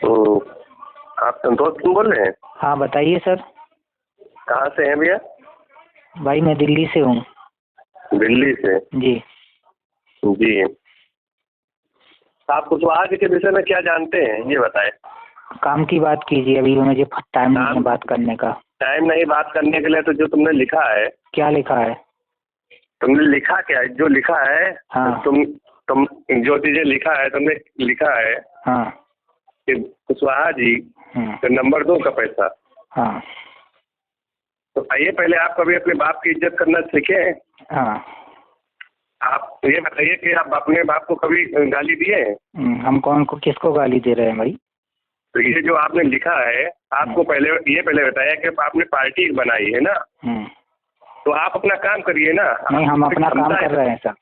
तो आप संतोष सिंह बोल रहे हैं? हाँ बताइए सर। कहाँ से हैं भैया? भाई मैं दिल्ली से हूँ। दिल्ली से? जी जी। आप कुशवाहा जी के विषय में क्या जानते हैं ये बताएं। काम की बात कीजिए, अभी मुझे टाइम नहीं है बात करने का। टाइम नहीं बात करने के लिए तो जो तुमने लिखा है। क्या लिखा है? तुमने लिखा क्या है? जो लिखा है हाँ। तुम जो चीजें लिखा है तुमने लिखा है हाँ कि कुशवाहा जी तो नंबर 2 का पैसा। हाँ। तो आइए पहले आप कभी अपने बाप की इज्जत करना सीखे? हाँ। आप ये बताइए कि आप अपने बाप को कभी गाली दिए? हम कौन को किसको गाली दे रहे हैं भाई? तो ये जो आपने लिखा है आपको पहले बताया कि आपने पार्टी बनाई है ना, तो आप अपना काम करिए ना। नहीं, हम अपना काम कर रहे हैं सर।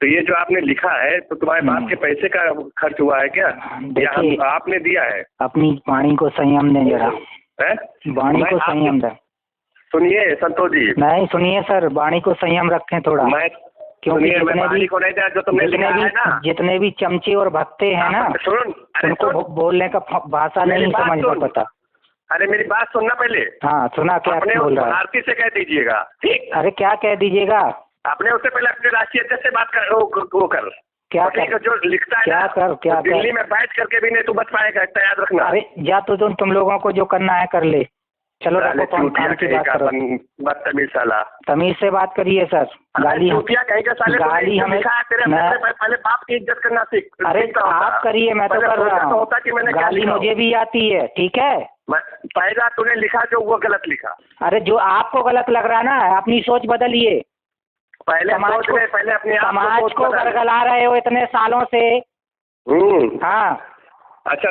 तो ये जो आपने लिखा है तो तुम्हारे बाप के पैसे का खर्च हुआ है क्या, या आपने दिया है? अपनी वाणी को संयम दें जरा। वाणी को संयम दें। सुनिए संतोष जी। नहीं सुनिए सर, वाणी को संयम रखें थोड़ा। क्योंकि जितने भी चमचे और भक्ते हैं ना, उनको बोलने का भाषा नहीं समझ में पता। अरे मेरी बात सुनना पहले। हाँ सुना। क्या बोल रहा है? भारती से कह दीजिएगा। अरे क्या कह दीजिएगा? आपने उससे पहले अपने राष्ट्रीय अध्यक्ष से बात कर वो कर क्या कर जो लिखता है क्या कर क्या दिल्ली में बैठ करके भी नहीं तू बच पाएगा, इतना याद रखना। अरे या तो तुम लोगों को जो करना है कर ले। चलो काम की बात करो। बदतमीज साला। तमीज से बात करिए सर। गाली गाली हमें पहले बाप की इज्जत करना सीख। अरे आप करिए, मैं तो कर रहा हूँ। गाली मुझे भी आती है, ठीक है। पहला तूने लिखा जो वो गलत लिखा। अरे जो आपको गलत लग रहा है ना, अपनी सोच बदलिए। पहले अपने समाज को गलगला रहे हो इतने सालों से। हाँ अच्छा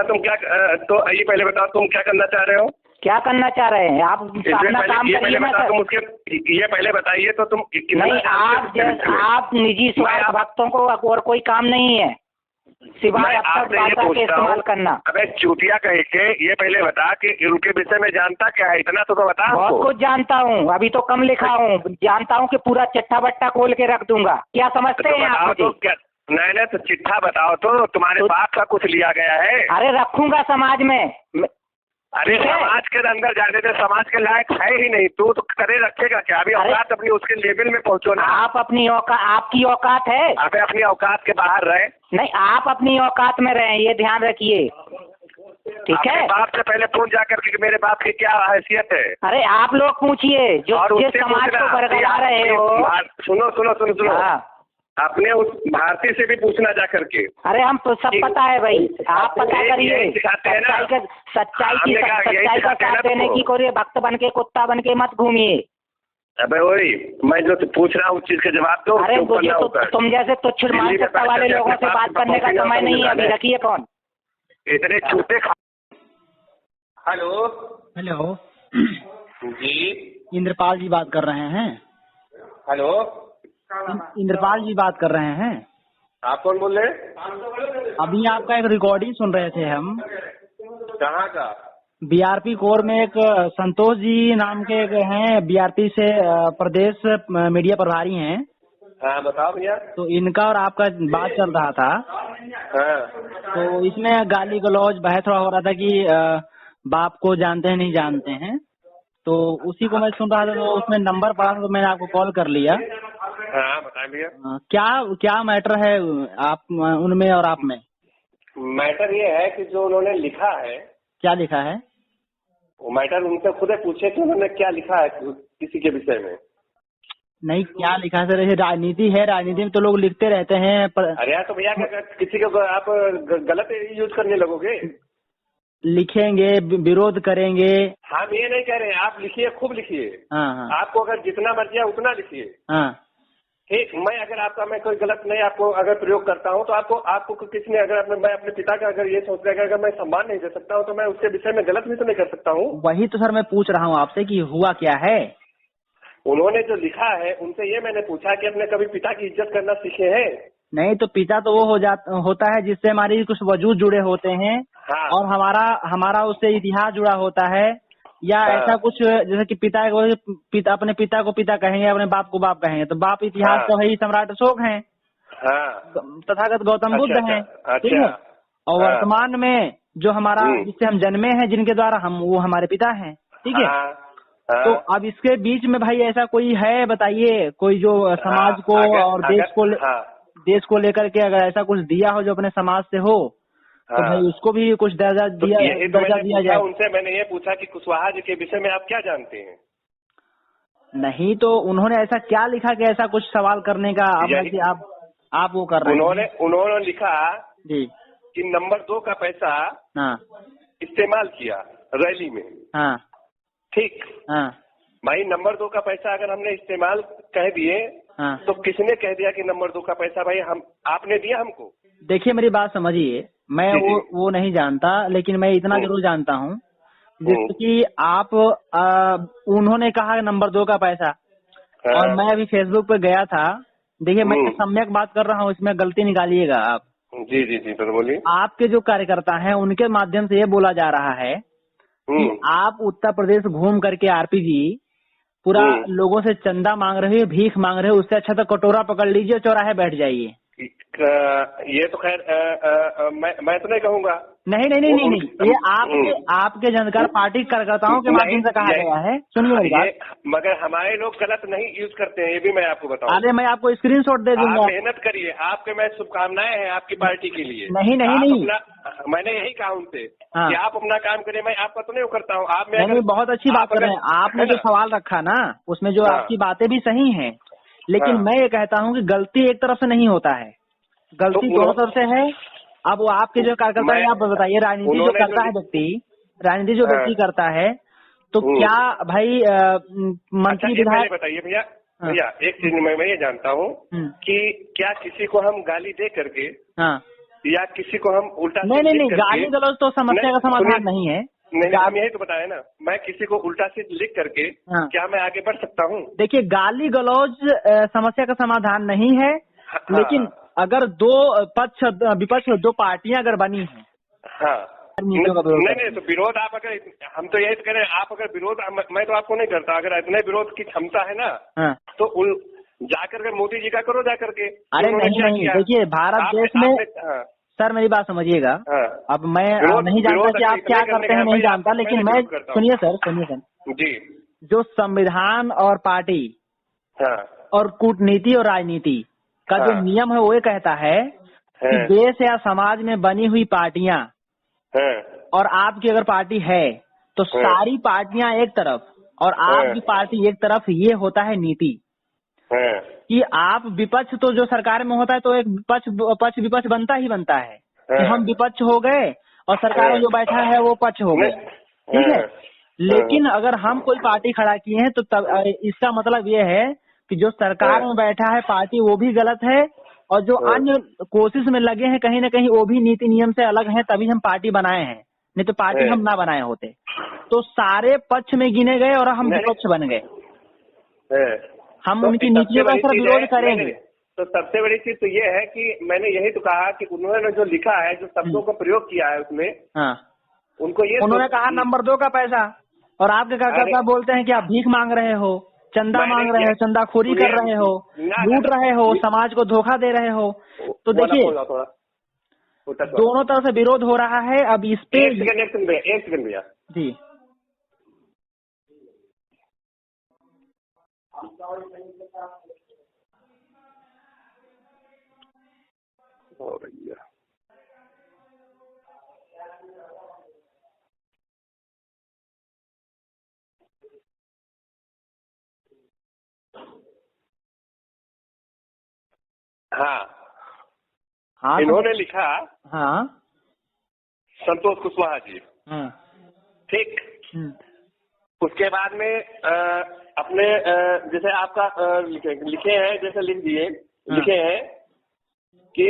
तुम क्या तो ये पहले बताओ तुम क्या करना चाह रहे हो? क्या करना चाह रहे हैं आप? अपना काम करिए ना सर। ये पहले बताइए तो तुम नहीं, आप निजी स्वार्थ भक्तों को और कोई काम नहीं है सिवाय भाषा के इस्तेमाल करना। अबे चूतिया कह के ये पहले बता कि उनके विषय में जानता क्या है, इतना तो बता। बहुत कुछ जानता हूँ, अभी तो कम लिखा हूँ। जानता हूँ कि पूरा चट्टा बट्टा खोल के रख दूंगा। क्या समझते हैं आप? नहीं तो चिट्ठा बताओ तो तुम्हारे बाप का कुछ लिया गया है? अरे रखूंगा समाज में। अरे समाज के अंदर जाने दे, समाज के लायक है ही नहीं तू तो करे रखेगा क्या? अभी औकात अपनी उसके लेवल में पहुंचो ना। आप अपनी आपकी औकात है? अबे अपनी औकात के बाहर रहे। नहीं, आप अपनी औकात में रहे, ये ध्यान रखिए, ठीक है। बाप से पहले पूछ जाकर के मेरे बाप की क्या हैसियत है। अरे आप लोग पूछिए जो समाज को बरगला रहे हो। सुनो हाँ। आपने उस भारती से भी पूछना जा करके। अरे हम तो सब पता है भाई, आप पता करिए। सच्चाई का साथ देने की कोई भक्त बन के कुत्ता बन के मत घूमिए। अबे वही मैं जो पूछ रहा हूँ उस चीज का जवाब दो। अरे तुम जैसे तुच्छ मानसिकता वाले लोगों से बात करने का समय नहीं है अभी। रखिए फोन। इतने छूते हेलो हेलो जी, इंद्रपाल जी बात कर रहे हैं। हेलो इंद्रपाल जी बात कर रहे हैं। आप कौन बोल रहे हैं? अभी आपका एक रिकॉर्डिंग सुन रहे थे हम। कहाँ का? बीआरपी कोर में एक संतोष जी नाम के हैं, बीआरपी से प्रदेश मीडिया प्रभारी हैं। हाँ बताओ भैया। तो इनका और आपका बात चल रहा था। हाँ। तो इसमें गाली गलौज बहस हो रहा था कि बाप को जानते हैं नहीं जानते हैं। तो उसी को मैं सुन रहा था, तो उसमें नंबर पड़ा था तो मैंने आपको कॉल कर लिया। हाँ बताएं भैया। क्या मैटर है आप उनमें और आप में? मैटर ये है कि जो उन्होंने लिखा है। क्या लिखा है? वो मैटर उनसे खुद पूछे कि उन्होंने क्या लिखा है किसी के विषय में। नहीं, क्या लिखा है सर? राजनीति है, राजनीति में तो लोग लिखते रहते हैं अरे यार तो भैया किसी को आप गलत यूज करने लगोगे। लिखेंगे, विरोध करेंगे। हम ये नहीं कह रहे हैं, आप लिखिए, खूब लिखिए। हाँ। आपको अगर जितना मर्जी है उतना लिखिए। हाँ ठीक। मैं कोई गलत नहीं आपको अगर प्रयोग करता हूँ तो आपको किसी ने अगर मैं अपने पिता का अगर ये सोच रहा है अगर मैं सम्मान नहीं दे सकता हूँ तो मैं उसके विषय में गलत भी तो नहीं कर सकता हूँ। वही तो सर मैं पूछ रहा हूँ आपसे कि हुआ क्या है। उन्होंने जो लिखा है उनसे ये मैंने पूछा कि अपने कभी पिता की इज्जत करना सीखे हैं? नहीं, तो पिता तो वो होता है जिससे हमारी कुछ वजूद जुड़े होते हैं। हाँ। और हमारा उससे इतिहास जुड़ा होता है, या ऐसा कुछ जैसे कि अपने पिता को पिता कहेंगे, अपने बाप को बाप कहेंगे, तो बाप इतिहास तो है सम्राट अशोक हैं। हाँ। तथागत गौतम बुद्ध हैं। ठीक है। और वर्तमान में जो हमारा जिससे हम जन्मे हैं, जिनके द्वारा हम, वो हमारे पिता हैं, ठीक है। तो अब इसके बीच में भाई ऐसा कोई है, बताइए, कोई जो समाज को और देश को लेकर के अगर ऐसा कुछ दिया हो जो अपने समाज से हो, तो भाई उसको भी कुछ दर्जा दिया जाए। उनसे मैंने ये पूछा कि कुशवाहा जी के विषय में आप क्या जानते हैं? नहीं, तो उन्होंने ऐसा क्या लिखा कि ऐसा कुछ सवाल करने का आप वो कर रहे हैं? उन्होंने लिखा जी कि नंबर 2 का पैसा इस्तेमाल किया रैली में। हाँ ठीक। हाँ भाई नंबर 2 का पैसा अगर हमने इस्तेमाल कह दिए, तो किसने कह दिया कि नंबर 2 का पैसा भाई आपने दिया हमको? देखिए मेरी बात समझिए, मैं वो नहीं जानता, लेकिन मैं इतना जरूर जानता हूँ जैसे कि आप उन्होंने कहा नंबर 2 का पैसा, और मैं अभी फेसबुक पे गया था। देखिए मैं सम्यक बात कर रहा हूँ, इसमें गलती निकालिएगा आप। जी तो बोलिए। आपके जो कार्यकर्ता हैं उनके माध्यम से ये बोला जा रहा है कि आप उत्तर प्रदेश घूम करके आरपी जी पूरा लोगों से चंदा मांग रहे हो, भीख मांग रहे हो, उससे अच्छा तो कटोरा पकड़ लीजिए, चौराहे बैठ जाइए। ये तो खैर मैं तो नहीं कहूँगा। नहीं, ये आपके जानकार पार्टी कार्यकर्ताओं के माध्यम से कहा गया है। सुनिए मेरी बात। मगर हमारे लोग गलत नहीं यूज करते हैं, ये भी मैं आपको बताऊं। अरे मैं आपको स्क्रीनशॉट दे दूंगा। आप मेहनत करिए, आपके मैं शुभकामनाएं हैं आपकी पार्टी के लिए। नहीं मैंने यही कहा उनसे कि आप अपना काम करिए, मैं आपका तो नहीं करता हूँ। आप नहीं, बहुत अच्छी बात कर रहे हैं। आपने जो सवाल रखा ना, उसमें जो आपकी बातें भी सही हैं, लेकिन मैं ये कहता हूँ कि गलती एक तरफ से नहीं होता है, गलती दोनों तरफ से है। अब वो आपके जो कार्यकर्ता है, आप बताइए, राजनीति जो करता है व्यक्ति, राजनीति जो व्यक्ति करता है, तो क्या भाई मंत्री विधायक? बताइए भैया एक चीज मैं ये जानता हूँ कि क्या किसी को हम गाली दे करके या किसी को हम उल्टा नहीं, गाली गलौज तो समस्या का समाधान नहीं है। नहीं, हम यही तो बताया ना, मैं किसी को उल्टा सीध लिख करके क्या मैं आगे बढ़ सकता हूँ? देखिए गाली गलौज समस्या का समाधान नहीं है, लेकिन अगर दो पक्ष विपक्ष दो पार्टियां अगर बनी हैं, नहीं तो विरोध आप अगर, हम तो यही कह रहे हैं, आप अगर विरोध, मैं तो आपको नहीं करता, अगर इतने विरोध की क्षमता है ना, तो जाकर के मोदी जी का करो जाकर के। अरे नहीं, देखिए भारत देश में, सर मेरी बात समझिए। अब मैं नहीं जानता कि आप क्या करते हैं, नहीं जानता, लेकिन मैं सुनिए सर जी, जो संविधान और पार्टी और कूटनीति और राजनीति का जो नियम है वो ये कहता है कि देश या समाज में बनी हुई पार्टियां और आपकी अगर पार्टी है तो सारी पार्टियां एक तरफ और आपकी पार्टी एक तरफ, ये होता है नीति। कि आप विपक्ष तो जो सरकार में होता है तो एक पक्ष विपक्ष बनता है कि हम विपक्ष हो गए और सरकार में जो बैठा है वो पक्ष हो गया, ठीक है। लेकिन अगर हम कोई पार्टी खड़ा किए हैं तो तब इसका मतलब ये है कि जो सरकार में बैठा है पार्टी वो भी गलत है, और जो अन्य कोशिश में लगे हैं कहीं ना कहीं वो भी नीति नियम से अलग हैं, तभी हम पार्टी बनाए हैं, नहीं तो पार्टी हम ना बनाए होते। तो सारे पक्ष में गिने गए और हम विपक्ष बन गए। हम उनकी नीतियों का सिर्फ विरोध करेंगे। तो सबसे बड़ी चीज तो ये है कि मैंने यही तो कहा कि उन्होंने जो लिखा है, जो शब्दों का प्रयोग किया है उसमें, उनको ये उन्होंने कहा नंबर 2 का पैसा, और आपके कार्यकर्ता बोलते हैं कि आप भीख मांग रहे हो, चंदा मांग रहे हो, चंदाखोरी कर रहे हो, लूट रहे हो, समाज को धोखा दे रहे हो। तो देखिए दोनों तरफ से विरोध हो रहा है। अब इस पे एक सेकंड भैया जी, हाँ इन्होंने लिखा, संतोष कुशवाहा जी, ठीक। उसके बाद में अपने जैसे आपका लिखे हैं, जैसे लिखे हैं कि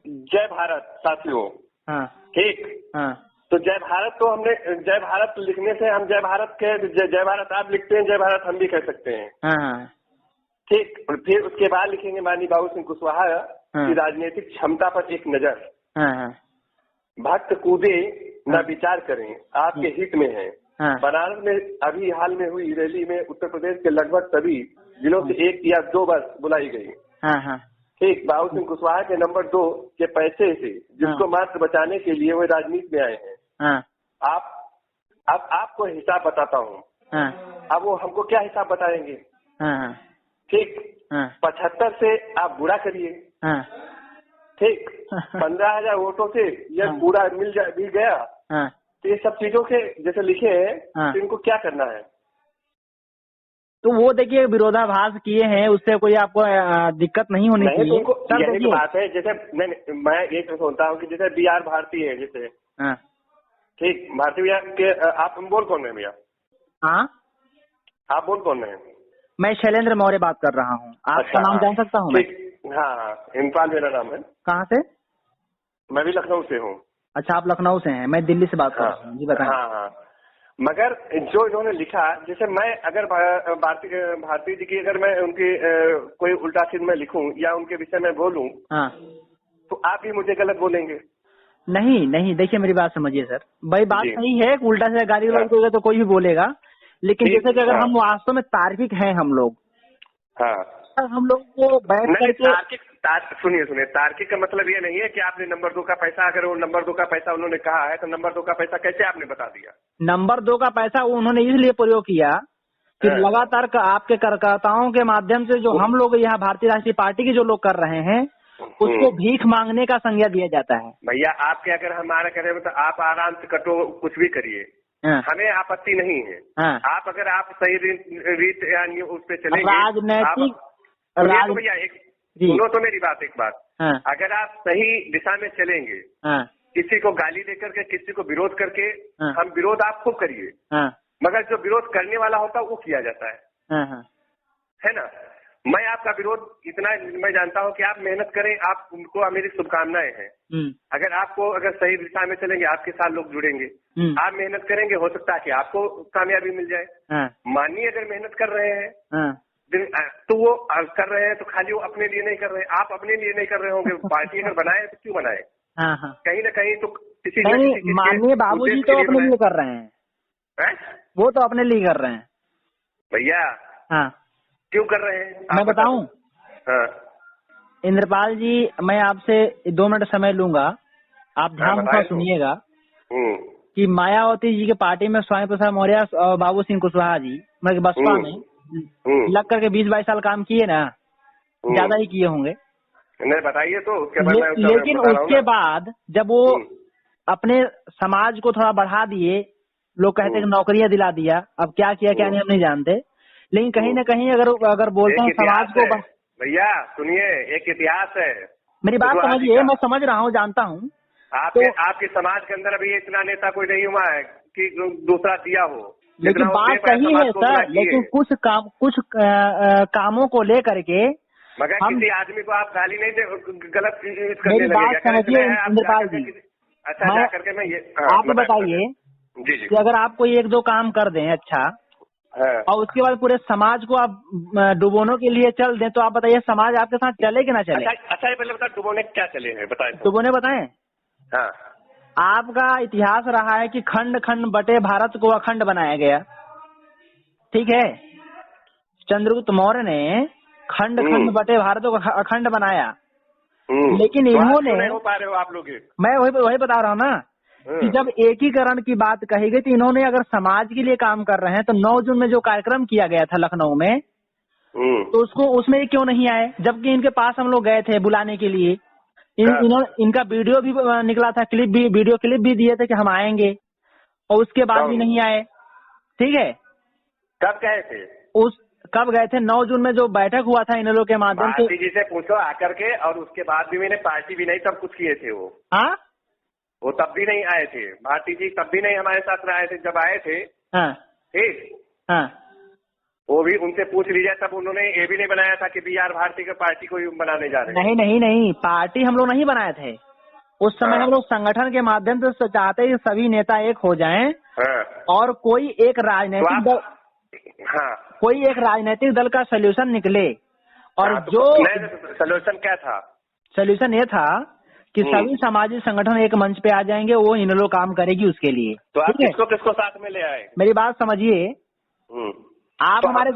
जय भारत साथियों, ठीक। तो जय भारत तो हमने, जय भारत लिखने से हम जय भारत के, जय भारत आप लिखते हैं, जय भारत हम भी कह सकते हैं, ठीक। और फिर उसके बाद लिखेंगे माननीय बाबू सिंह कुशवाहा की राजनीतिक क्षमता पर एक नजर, भक्त कूदे न विचार करें आपके हित में है। बनारस में अभी हाल में हुई रैली में उत्तर प्रदेश के लगभग सभी जिलों से 1 या 2 बस बुलाई गई, ठीक, बाबू सिंह कुशवाहा के नंबर 2 के पैसे से जिसको मात्र बचाने के लिए वो राजनीति में आए हैं। अब आपको हिसाब बताता हूँ। अब वो हमको क्या हिसाब बताएंगे? ठीक, 75 से आप बुरा करिए। ठीक, 15,000 वोटों से यह पूरा मिल गया। तो ये सब चीजों के जैसे लिखे हैं तो इनको क्या करना है? तो वो देखिए विरोधाभास किए हैं, उससे कोई आपको दिक्कत नहीं होनी चाहिए। तो यही तो बात है। जैसे मैं एक सोचता हूँ कि जैसे BR भारती है, जैसे ठीक, भारती भैया के आप बोल कौन रहे हैं भैया? आप बोल कौन रहे हैं? मैं शैलेंद्र मौर्य बात कर रहा हूँ। आपका नाम जान सकता हूँ मैं? हाँ, इम्फाल मेरा नाम है। कहाँ से? मैं भी लखनऊ से हूँ। अच्छा, आप लखनऊ से हैं, मैं दिल्ली से बात कर रहा हूँ। जी बताएं। हाँ, मगर जो इन्होंने लिखा, जैसे मैं अगर भारती जी की अगर मैं उनकी कोई उल्टा सीध में लिखूं या उनके विषय में बोलूं, तो आप भी मुझे गलत बोलेंगे। नहीं, देखिए मेरी बात समझिए सर, भाई बात सही है, उल्टा से गाली बोलेगा तो कोई भी बोलेगा, लेकिन जैसे कि अगर हम वास्तव में तार्किक हैं हम लोग, हम लोग को बैठ करके सुनिए, तार्किक का मतलब ये नहीं है कि आपने नंबर 2 का पैसा, अगर वो नंबर 2 का पैसा उन्होंने कहा है तो नंबर 2 का पैसा कैसे आपने बता दिया? नंबर 2 का पैसा उन्होंने इसलिए प्रयोग किया कि लगातार आपके कार्यकर्ताओं के माध्यम से जो हम लोग यहाँ भारतीय राष्ट्रीय पार्टी के जो लोग कर रहे हैं उसको भीख मांगने का संज्ञा दिया जाता है। भैया आपके अगर हमारा करें तो आप आराम से कटो, कुछ भी करिए, हमें आपत्ति नहीं है। आप अगर आप सही रीत यानी उस पर चलेंगे, राजनैतिक भैया एक सुनो तो मेरी बात, एक बात, अगर आप सही दिशा में चलेंगे, किसी को गाली देकर के, किसी को विरोध करके, हम विरोध आप खूब करिए, मगर जो विरोध करने वाला होता है वो किया जाता है ना? मैं आपका विरोध इतना मैं जानता हूँ कि आप मेहनत करें, आप उनको मेरी शुभकामनाएं हैं। अगर सही दिशा में चलेंगे, आपके साथ लोग जुड़ेंगे, आप मेहनत करेंगे, हो सकता है कि आपको कामयाबी मिल जाए। मानिए अगर मेहनत कर रहे हैं तो वो कर रहे हैं तो खाली वो अपने लिए नहीं कर रहे हैं, आप अपने लिए नहीं कर रहे होंगे। पार्टी अगर बनाए तो क्यों बनाए? कहीं ना कहीं तो किसी माननीय बाबूजी तो अपने लिए कर रहे हैं, वो तो अपने लिए कर रहे हैं भैया। क्यों कर रहे हैं मैं बताऊं? इंद्रपाल जी, मैं आपसे 2 मिनट समय लूंगा, आप ध्यान से सुनिएगा कि मायावती जी के पार्टी में स्वामी प्रसाद मौर्य और बाबू सिंह कुशवाहा जी मतलब बसपा में लग करके 20-22 साल काम किए ना, ज्यादा ही किए होंगे। नहीं बताइए तो उसके बाद लेकिन उसके बाद जब वो अपने समाज को थोड़ा बढ़ा दिए, लोग कहते हैं कि नौकरियां दिला दिया, अब क्या किया क्या नहीं हम नहीं जानते, लेकिन कहीं ना कहीं अगर बोलते हैं समाज को। भैया सुनिए, एक इतिहास है, मेरी बात समझिए, मैं समझ रहा हूँ, जानता हूँ। आपके समाज के अंदर अभी इतना नेता कोई नहीं हुआ है कि दूसरा दिया हो। लेकिन बात सही है सर, लेकिन कुछ कामों को लेकर के मगर किसी आदमी को आप गाली नहीं दे, गलत मेरी बात समझिए इंद्रपाल जी। अच्छा जा करके मैं ये आप बताइए कि अगर आप कोई 1-2 काम कर दें अच्छा, और उसके बाद पूरे समाज को आप डुबोने के लिए चल दें, तो आप बताइए समाज आपके साथ चले कि ना चले? अच्छा पहले बता, डुबोने क्या चले हैं बताएं? डुबोने बताएं? आपका इतिहास रहा है कि खंड खंड बटे भारत को अखंड बनाया गया, ठीक है? चंद्रगुप्त मौर्य ने खंड खंड बटे भारत को अखंड बनाया, लेकिन इन्होंने नहीं हो पा रहे हो आप लोग। मैं वही बता रहा हूँ ना कि जब एकीकरण की बात कही गई तो इन्होंने अगर समाज के लिए काम कर रहे हैं तो 9 जून में जो कार्यक्रम किया गया था लखनऊ में, तो उसमें क्यों नहीं आए? जबकि इनके पास हम लोग गए थे बुलाने के लिए, इनका वीडियो भी निकला था, वीडियो क्लिप भी दिए थे कि हम आएंगे, और उसके बाद भी नहीं आए। ठीक है, कब गए थे? कब गए थे? 9 जून में जो बैठक हुआ था इन लोगों के माध्यम से। भारती जी से पूछो आकर के, और उसके बाद भी मैंने पार्टी भी नहीं सब कुछ किए थे वो तब भी नहीं आए थे। भारती जी तब भी नहीं हमारे साथ आए थे, जब आए थे ठीक वो भी उनसे पूछ लीजिए, तब उन्होंने ये भी नहीं बनाया था कि BR भारती के पार्टी को बनाने जा रहे हैं। नहीं, पार्टी हम लोग नहीं बनाए थे उस समय। हम लोग संगठन के माध्यम से चाहते हैं कि सभी नेता एक हो जाएं और कोई एक राजनीतिक दल का सोल्यूशन निकले। और जो सोल्यूशन क्या था? सोल्यूशन ये था कि सभी सामाजिक संगठन एक मंच पे आ जाएंगे, वो इन लोग काम करेगी उसके लिए। तो आप किसको साथ में ले आए? मेरी बात समझिए, आप तो हमारे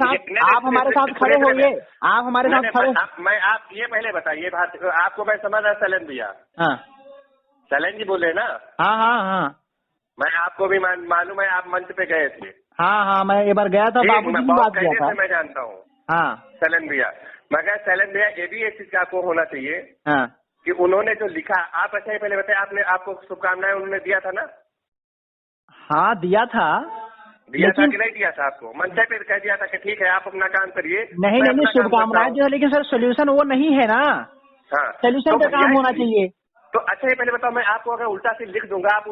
साथ खड़े होइए, आप हमारे साथ खड़े। मैं आप ये पहले बताइए बात, आपको मैं समझ रहा सैलन भैया। हाँ सैलन जी बोले ना? हाँ हाँ हाँ मैं आपको भी मालूम है, आप मंच पे गए थे। हाँ हाँ, मैं एक बार गया था, बाबूजी की बात किया था। मैं जानता हूँ। हाँ सैलन भैया, मगर सैलन भैया ये भी एक चीज आपको होना चाहिए हाँ कि उन्होंने जो लिखा, आप अच्छा ही पहले बताए, आपने आपको शुभकामनाएं उन्होंने दिया था ना? हाँ दिया था था कि नहीं दिया था? आपको मंच पे कह दिया था कि ठीक है आप अपना काम करिए। नहीं शुभकामनाएं जो है, लेकिन सर सोल्यूशन वो नहीं है ना। हाँ, सोल्यूशन पे काम होना चाहिए। तो अच्छा ये पहले बताओ, मैं आपको अगर उल्टा से लिख दूंगा, आप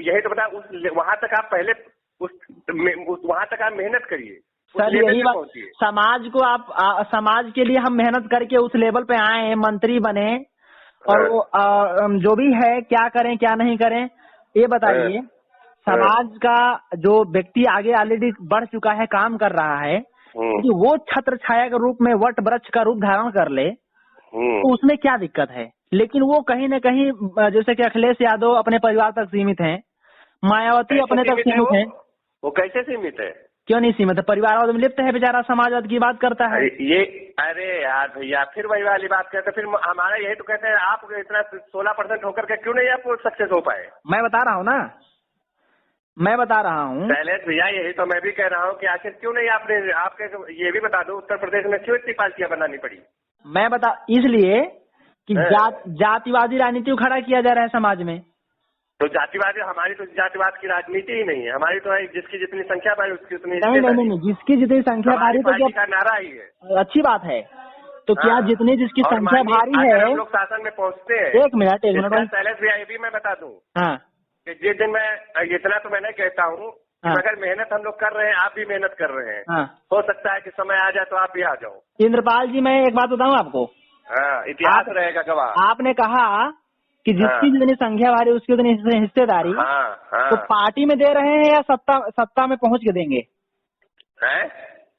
यही तो बता, वहां तक आप पहले वहां तक आप मेहनत करिए। सर यही बात, समाज को आप समाज के लिए हम मेहनत करके उस लेवल पे आए हैं, मंत्री बने, और वो जो भी है क्या करें क्या नहीं करें ये बताइए। समाज का जो व्यक्ति आगे ऑलरेडी बढ़ चुका है, काम कर रहा है, कि वो छत्र छाया के रूप में वट वृक्ष का रूप धारण कर ले, तो उसमें क्या दिक्कत है। लेकिन वो कहीं न कहीं, जैसे कि अखिलेश यादव अपने परिवार तक सीमित हैं, मायावती अपने तक सीमित है। वो कैसे सीमित है? क्यों नहीं सीमित है? परिवारवाद में लिप्त है बेचारा, समाजवाद की बात करता है ये। अरे यार भैया, फिर वही वाली बात करते, फिर हमारा यही तो कहते हैं, आप इतना 16% होकर के क्यों नहीं आप सक्सेस हो पाए? मैं बता रहा हूँ ना, मैं बता रहा हूँ शैलेश भैया, यही तो मैं भी कह रहा हूँ कि आखिर क्यों नहीं आपने, आपके ये भी बता दो, उत्तर प्रदेश में क्यों इतनी पार्टियां बनानी पड़ी? मैं बता, इसलिए कि जातिवादी राजनीति खड़ा किया जा रहा है समाज में। तो जातिवादी, हमारी तो जातिवाद की राजनीति ही नहीं है, हमारी तो है जिसकी जितनी संख्या बढ़ी उसकी उतनी। नहीं, जिसकी जितनी संख्या भारी, तो क्या का नारा ही है। अच्छी बात है। तो क्या जितनी जिसकी संख्या भारी है, हम लोग शासन में पहुँचते हैं। एक मिनट शैलेश भैया, ये भी मैं बता दूं कि जिस दिन मैं, इतना तो मैं नहीं कहता हूँ, अगर मेहनत हम लोग कर रहे हैं, आप भी मेहनत कर रहे हैं, हो सकता है कि समय आ जाए तो आप भी आ जाओ। इंद्रपाल जी, मैं एक बात बताऊँ आपको। इतिहास रहेगा गवाह। आपने कहा कि जिसकी जितनी संख्या भारी उसकी उतनी हिस्सेदारी। तो पार्टी में दे रहे हैं या सत्ता में पहुंच के देंगे?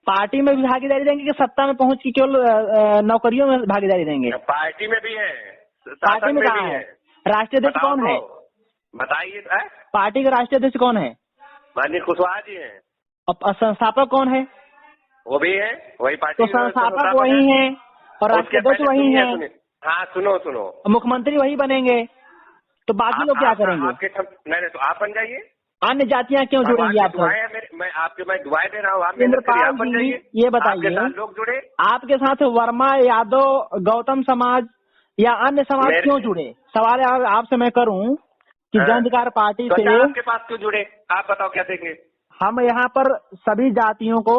पार्टी में भी भागीदारी देंगे कि सत्ता में पहुंच के केवल नौकरियों में भागीदारी देंगे? पार्टी में भी है। पार्टी में कहाँ है? राष्ट्रीय अध्यक्ष कौन है? बताइए। पार्टी का राष्ट्रीय अध्यक्ष कौन है? माननीय कुशवाहा जी है। और संस्थापक कौन है? वो भी है, वही पार्टी। तो संस्थापक वही है और राष्ट्रीय अध्यक्ष वही है। हाँ, सुनो, मुख्यमंत्री वही बनेंगे, तो बाकी लोग क्या करेंगे? नहीं, तो आप बन जाइए। अन्य जातियाँ क्यों जुड़ेंगी आप? मैं दुआएं दे रहा हूँ, आप इंद्रपाल जी ये बताइए, लोग जुड़े आपके साथ वर्मा, यादव, गौतम समाज या अन्य समाज क्यों जुड़े? सवाल आपसे मैं करूं कि जन अधिकार पार्टी से आपके पास क्यों जुड़े? आप बताओ क्या देंगे? हम यहाँ पर सभी जातियों को,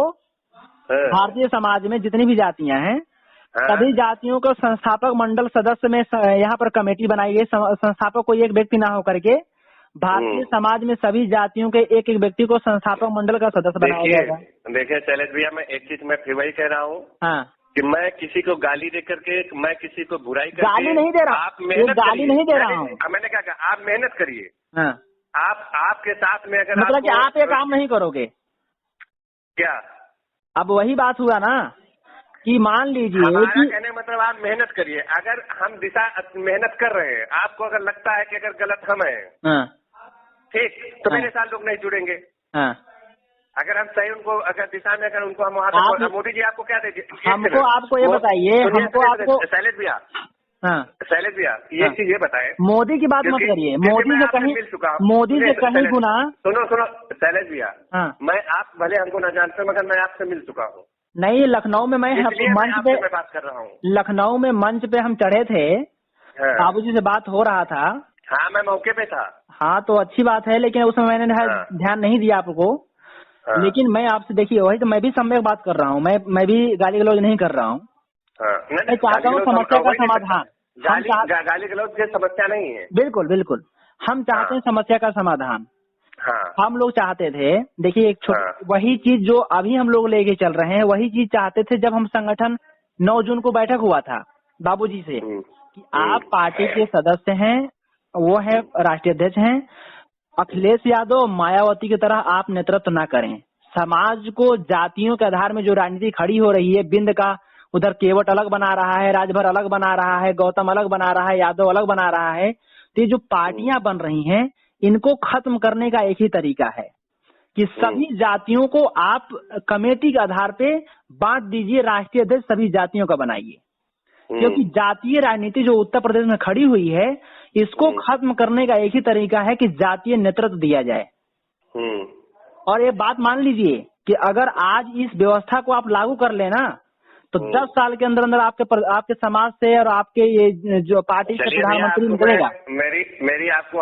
भारतीय समाज में जितनी भी जातियां हैं, सभी जातियों को संस्थापक मंडल सदस्य में यहाँ पर कमेटी बनाई गई। संस्थापक कोई एक व्यक्ति ना होकर के भारतीय समाज में सभी जातियों के एक एक व्यक्ति को संस्थापक मंडल का सदस्य बनाया जाएगा। देखिए शैलेश भैया, मैं एक चीज मैं फिर वही कह रहा हूँ कि मैं किसी को गाली दे करके, मैं किसी को बुराई करके गाली नहीं दे रहा, आप मेहनत गाली नहीं दे रहा हूँ। मैंने क्या कहा, आप मेहनत करिए। आपके साथ में अगर मतलब कि आप ये काम नहीं करोगे क्या? अब वही बात हुआ ना कि मान लीजिए कि कहने मतलब आप मेहनत करिए। अगर हम दिशा मेहनत कर रहे हैं, आपको अगर लगता है कि अगर गलत हम हैं, ठीक, तो मेरे साथ लोग नहीं जुड़ेंगे। अगर हम सही उनको, अगर दिशा में, अगर उनको हम वहाँ तक, मोदी जी आपको क्या देंगे? हमको आपको ये बताइए, हमको आपको शैलेश भैया, शैलेश भैया ये चीज ये बताए, मोदी की बात मत करिए। मोदी से कहीं मिल चुका, मोदी से कहीं गुना। सुनो शैलेश भैया, मैं, आप भले हमको न जानते मगर मैं आपसे मिल चुका हूँ। नहीं, लखनऊ में मैं मंच पे बात कर रहा हूँ। लखनऊ में मंच पे हम चढ़े थे, बाबूजी से बात हो रहा था। हाँ, मैं मौके पे था। हाँ, तो अच्छी बात है, लेकिन उसमें मैंने ध्यान नहीं दिया आपको। लेकिन मैं आपसे, देखिए वही तो मैं भी सम्यक बात कर रहा हूँ, मैं भी गाली गलौज नहीं कर रहा हूँ। मैं चाहता हूँ समस्या का समाधान। गाली गलौज की समस्या नहीं है। बिल्कुल, हम चाहते हैं समस्या का समाधान। हम लोग चाहते थे, देखिए एक वही चीज जो अभी हम लोग लेके चल रहे हैं, वही चीज चाहते थे जब हम संगठन 9 जून को बैठक हुआ था बाबूजी से कि आप पार्टी के सदस्य हैं, वो है राष्ट्रीय अध्यक्ष हैं, अखिलेश यादव, मायावती की तरह आप नेतृत्व ना करें। समाज को जातियों के आधार में जो राजनीति खड़ी हो रही है, बिंद का उधर केवट अलग बना रहा है, राजभर अलग बना रहा है, गौतम अलग बना रहा है, यादव अलग बना रहा है, तो ये जो पार्टियां बन रही हैं, इनको खत्म करने का एक ही तरीका है कि सभी जातियों को आप कमेटी के आधार पे बांट दीजिए, राष्ट्रीय अध्यक्ष सभी जातियों का बनाइए। क्योंकि जातीय राजनीति जो उत्तर प्रदेश में खड़ी हुई है, इसको खत्म करने का एक ही तरीका है कि जातीय नेतृत्व दिया जाए। और ये बात मान लीजिए कि अगर आज इस व्यवस्था को आप लागू कर लेना तो 10 साल के अंदर अंदर आपके समाज से और आपके ये जो पार्टी से प्रधानमंत्री निकलेगा। मेरी आपको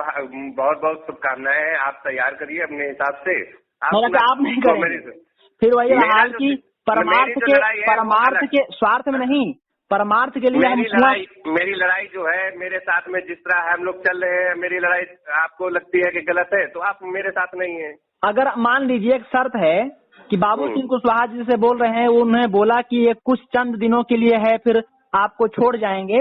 बहुत बहुत शुभकामनाएं हैं। आप तैयार करिए अपने हिसाब से। आप नहीं करेंगे फिर वही हाल की परमार्थ के स्वार्थ में नहीं, परमार्थ के लिए मेरी लड़ाई जो है मेरे साथ में जिस तरह हम लोग चल रहे हैं, मेरी लड़ाई आपको लगती है कि गलत है तो आप मेरे साथ नहीं है। अगर मान लीजिए एक शर्त है कि बाबू सिंह कुशवाहा जी से बोल रहे हैं, उन्होंने बोला कि ये कुछ चंद दिनों के लिए है फिर आपको छोड़ जाएंगे,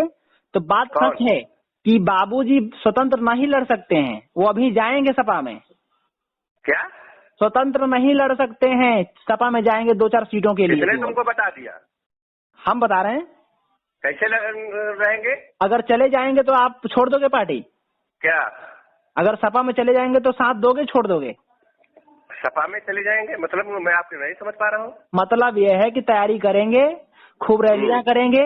तो बात सच है कि बाबूजी स्वतंत्र नहीं लड़ सकते हैं। वो अभी जाएंगे सपा में। क्या स्वतंत्र नहीं लड़ सकते हैं? सपा में जाएंगे 2-4 सीटों के लिए। किसने तुमको बता दिया? हम बता रहे हैं। कैसे रहेंगे? अगर चले जाएंगे तो आप छोड़ दोगे पार्टी? क्या अगर सपा में चले जाएंगे तो साथ दोगे, छोड़ दोगे? सपा में चले जाएंगे मतलब मैं आपकी नहीं समझ पा रहा हूँ। मतलब यह है कि तैयारी करेंगे, खूब रैलियां करेंगे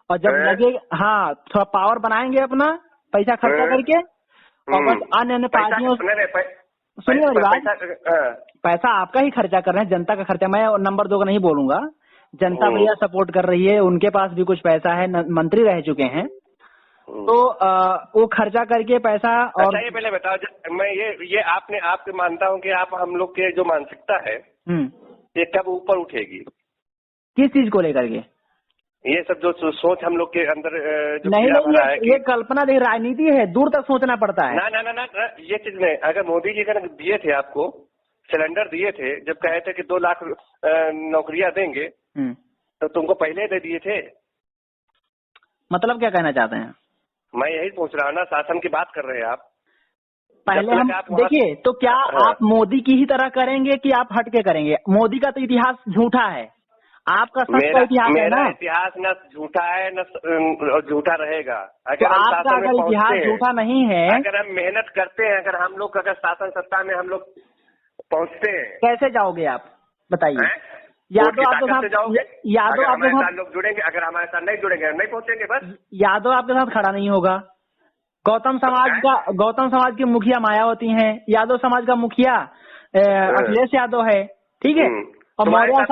और जब लगे हाँ थोड़ा पावर बनाएंगे अपना पैसा खर्चा करके, और बस अन्य पार्टियों सुनिए मेरी बात, पैसा आपका ही खर्चा कर रहे हैं, जनता का खर्चा। मैं नंबर 2 का नहीं बोलूंगा, जनता भैया सपोर्ट कर रही है, उनके पास भी कुछ पैसा है, मंत्री रह चुके हैं, तो वो खर्चा करके पैसा। और अच्छा ये पहले बताओ, मैं ये आपके मानता हूँ कि आप हम लोग के जो मानसिकता है ये कब ऊपर उठेगी? किस चीज को लेकर के? ये सब जो सोच हम लोग के अंदर जो नहीं, ये कल्पना देखिए, राजनीति है, दूर तक सोचना पड़ता है। ना ये चीज नहीं। अगर मोदी जी अगर दिए थे आपको सिलेंडर दिए थे, जब कहे थे कि 2 लाख नौकरियां देंगे, तो तुमको पहले दे दिए थे। मतलब क्या कहना चाहते हैं? मैं यही पूछ रहा हूँ ना, शासन की बात कर रहे हैं आप। पहले हम देखिए तो क्या आप मोदी की ही तरह करेंगे कि आप हटके करेंगे? मोदी का तो इतिहास झूठा है, आपका सच का इतिहास है ना। मेरा इतिहास न झूठा है न झूठा रहेगा। अगर आपका अगर इतिहास झूठा नहीं है, अगर हम मेहनत करते हैं, अगर हम लोग अगर शासन सत्ता में हम लोग पहुँचते हैं, कैसे जाओगे आप बताइए? यादव आपके साथ लोग जुड़ेंगे, अगर हमारे साथ नहीं जुड़ेंगे नहीं पहुंचेंगे। बस यादव आपके साथ खड़ा नहीं होगा। गौतम समाज की मुखिया मायावती हैं, यादव समाज का मुखिया अखिलेश यादव है, ठीक है। और मौर्य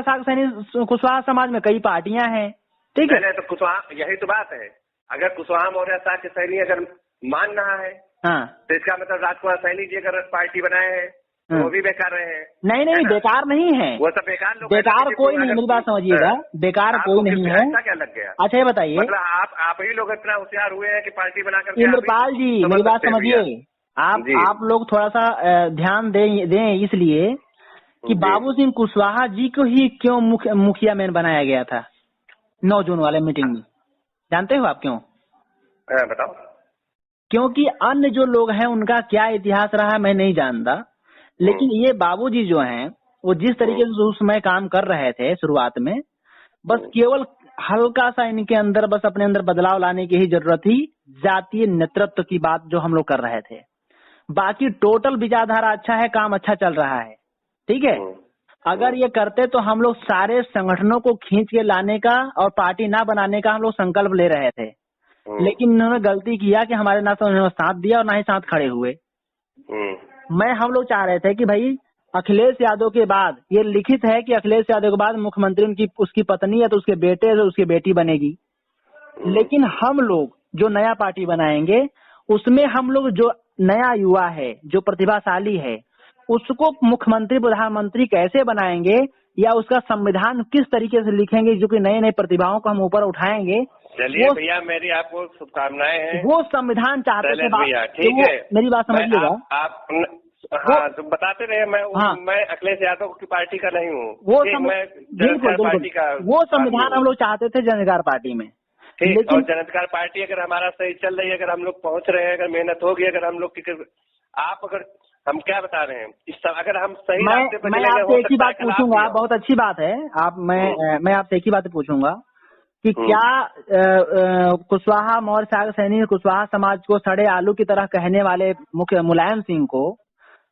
साग सैनी कुशवाहा समाज में कई पार्टियां हैं, ठीक है। तो कुशवाहा, यही तो बात है। अगर कुशवाहा मौर्य साग के सैनी अगर मान रहा है, तो इसका मतलब राजकुमार सैनी जी अगर पार्टी बनाए हैं वो भी बेकार रहे हैं। नहीं, बेकार नहीं है, वो सब बेकार लोग। बेकार कोई नहीं, मेरी बात समझिए, बेकार कोई नहीं है। क्या लग गया? अच्छा ये बताइए, मतलब आप ही लोग इतना होशियार हुए हैं कि पार्टी बनाकर। इंद्रपाल जी मेरी बात समझिए, आप लोग थोड़ा सा ध्यान दें इसलिए कि बाबू सिंह कुशवाहा जी को ही क्यों मुखिया मैन बनाया गया था 9 जून वाले मीटिंग में? जानते हो आप क्यों? बताओ। क्योंकि अन्य जो लोग हैं उनका क्या इतिहास रहा मैं नहीं जानता, लेकिन ये बाबूजी जो हैं वो जिस तरीके से उस समय काम कर रहे थे शुरुआत में, बस केवल हल्का सा इनके अंदर बस अपने अंदर बदलाव लाने की ही जरूरत थी, जातीय नेतृत्व की बात जो हम लोग कर रहे थे। बाकी टोटल विचारधारा अच्छा है, काम अच्छा चल रहा है, ठीक है। अगर ये करते तो हम लोग सारे संगठनों को खींच के लाने का और पार्टी ना बनाने का हम लोग संकल्प ले रहे थे, लेकिन उन्होंने गलती किया कि हमारे ना तो उन्होंने साथ दिया और ना ही साथ खड़े हुए। हम लोग चाह रहे थे कि भाई अखिलेश यादव के बाद, ये लिखित है कि अखिलेश यादव के बाद मुख्यमंत्री उसकी पत्नी है तो उसके बेटे है तो उसकी बेटी बनेगी, लेकिन हम लोग जो नया पार्टी बनाएंगे उसमें हम लोग जो नया युवा है, जो प्रतिभाशाली है, उसको मुख्यमंत्री प्रधानमंत्री कैसे बनाएंगे या उसका संविधान किस तरीके से लिखेंगे, जो कि नए नए प्रतिभाओं को हम ऊपर उठाएंगे। चलिए भैया, मेरी आपको शुभकामनाएं हैं। वो संविधान चाहते थे भैया, ठीक है, मेरी बात समझिएगा। आप तो बताते रहे, मैं अखिलेश यादव की पार्टी का नहीं हूँ, वो बिल्कुल पार्टी का वो संविधान हम लोग चाहते थे जनता अधिकार पार्टी में। लेकिन और जनता अधिकार पार्टी अगर हमारा सही चल रही है, अगर हम लोग पहुँच रहे हैं, अगर मेहनत होगी, अगर हम लोग आप अगर हम क्या बता रहे हैं इस अगर हम सही रास्ते पर मैं आपसे एक ही बात पूछूंगा, बहुत अच्छी बात है आप, मैं आपसे एक ही बात पूछूंगा कि क्या कुशवाहा मौर्य साग सैनी कुशवाहा समाज को सड़े आलू की तरह कहने वाले मुलायम सिंह को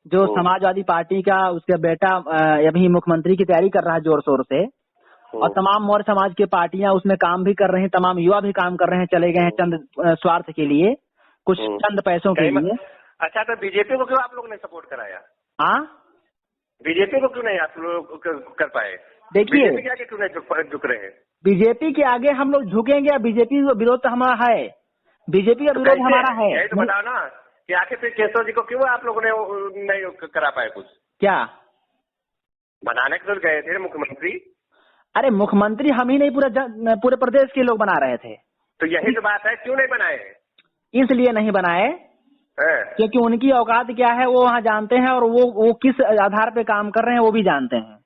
जो समाजवादी पार्टी का उसका बेटा अभी मुख्यमंत्री की तैयारी कर रहा है जोर शोर से, और तमाम मौर्य समाज की पार्टियां उसमें काम भी कर रहे हैं, तमाम युवा भी काम कर रहे हैं, चले गए हैं चंद स्वार्थ के लिए, कुछ चंद पैसों के लिए। अच्छा, तो बीजेपी को क्यों आप लोग ने सपोर्ट कराया? हाँ, बीजेपी को क्यों नहीं आप लोग कर पाए? देखिए बीजेपी के आगे क्यों नहीं झुक रहे हैं? बीजेपी के आगे हम लोग झुकेंगे, बीजेपी का विरोध तो हमारा है, बीजेपी का विरोध हमारा है। यही तो बताओ ना कि आखिर फिर केशव जी को क्यों आप लोगों ने नहीं करा पाए कुछ? क्या बनाने के लिए गए थे मुख्यमंत्री? अरे मुख्यमंत्री हम ही नहीं, पूरे प्रदेश के लोग बना रहे थे। तो यही तो बात है, क्यों नहीं बनाए? इसलिए नहीं बनाए क्योंकि उनकी औकात क्या है वो वहाँ जानते हैं, और वो किस आधार पे काम कर रहे हैं वो भी जानते हैं।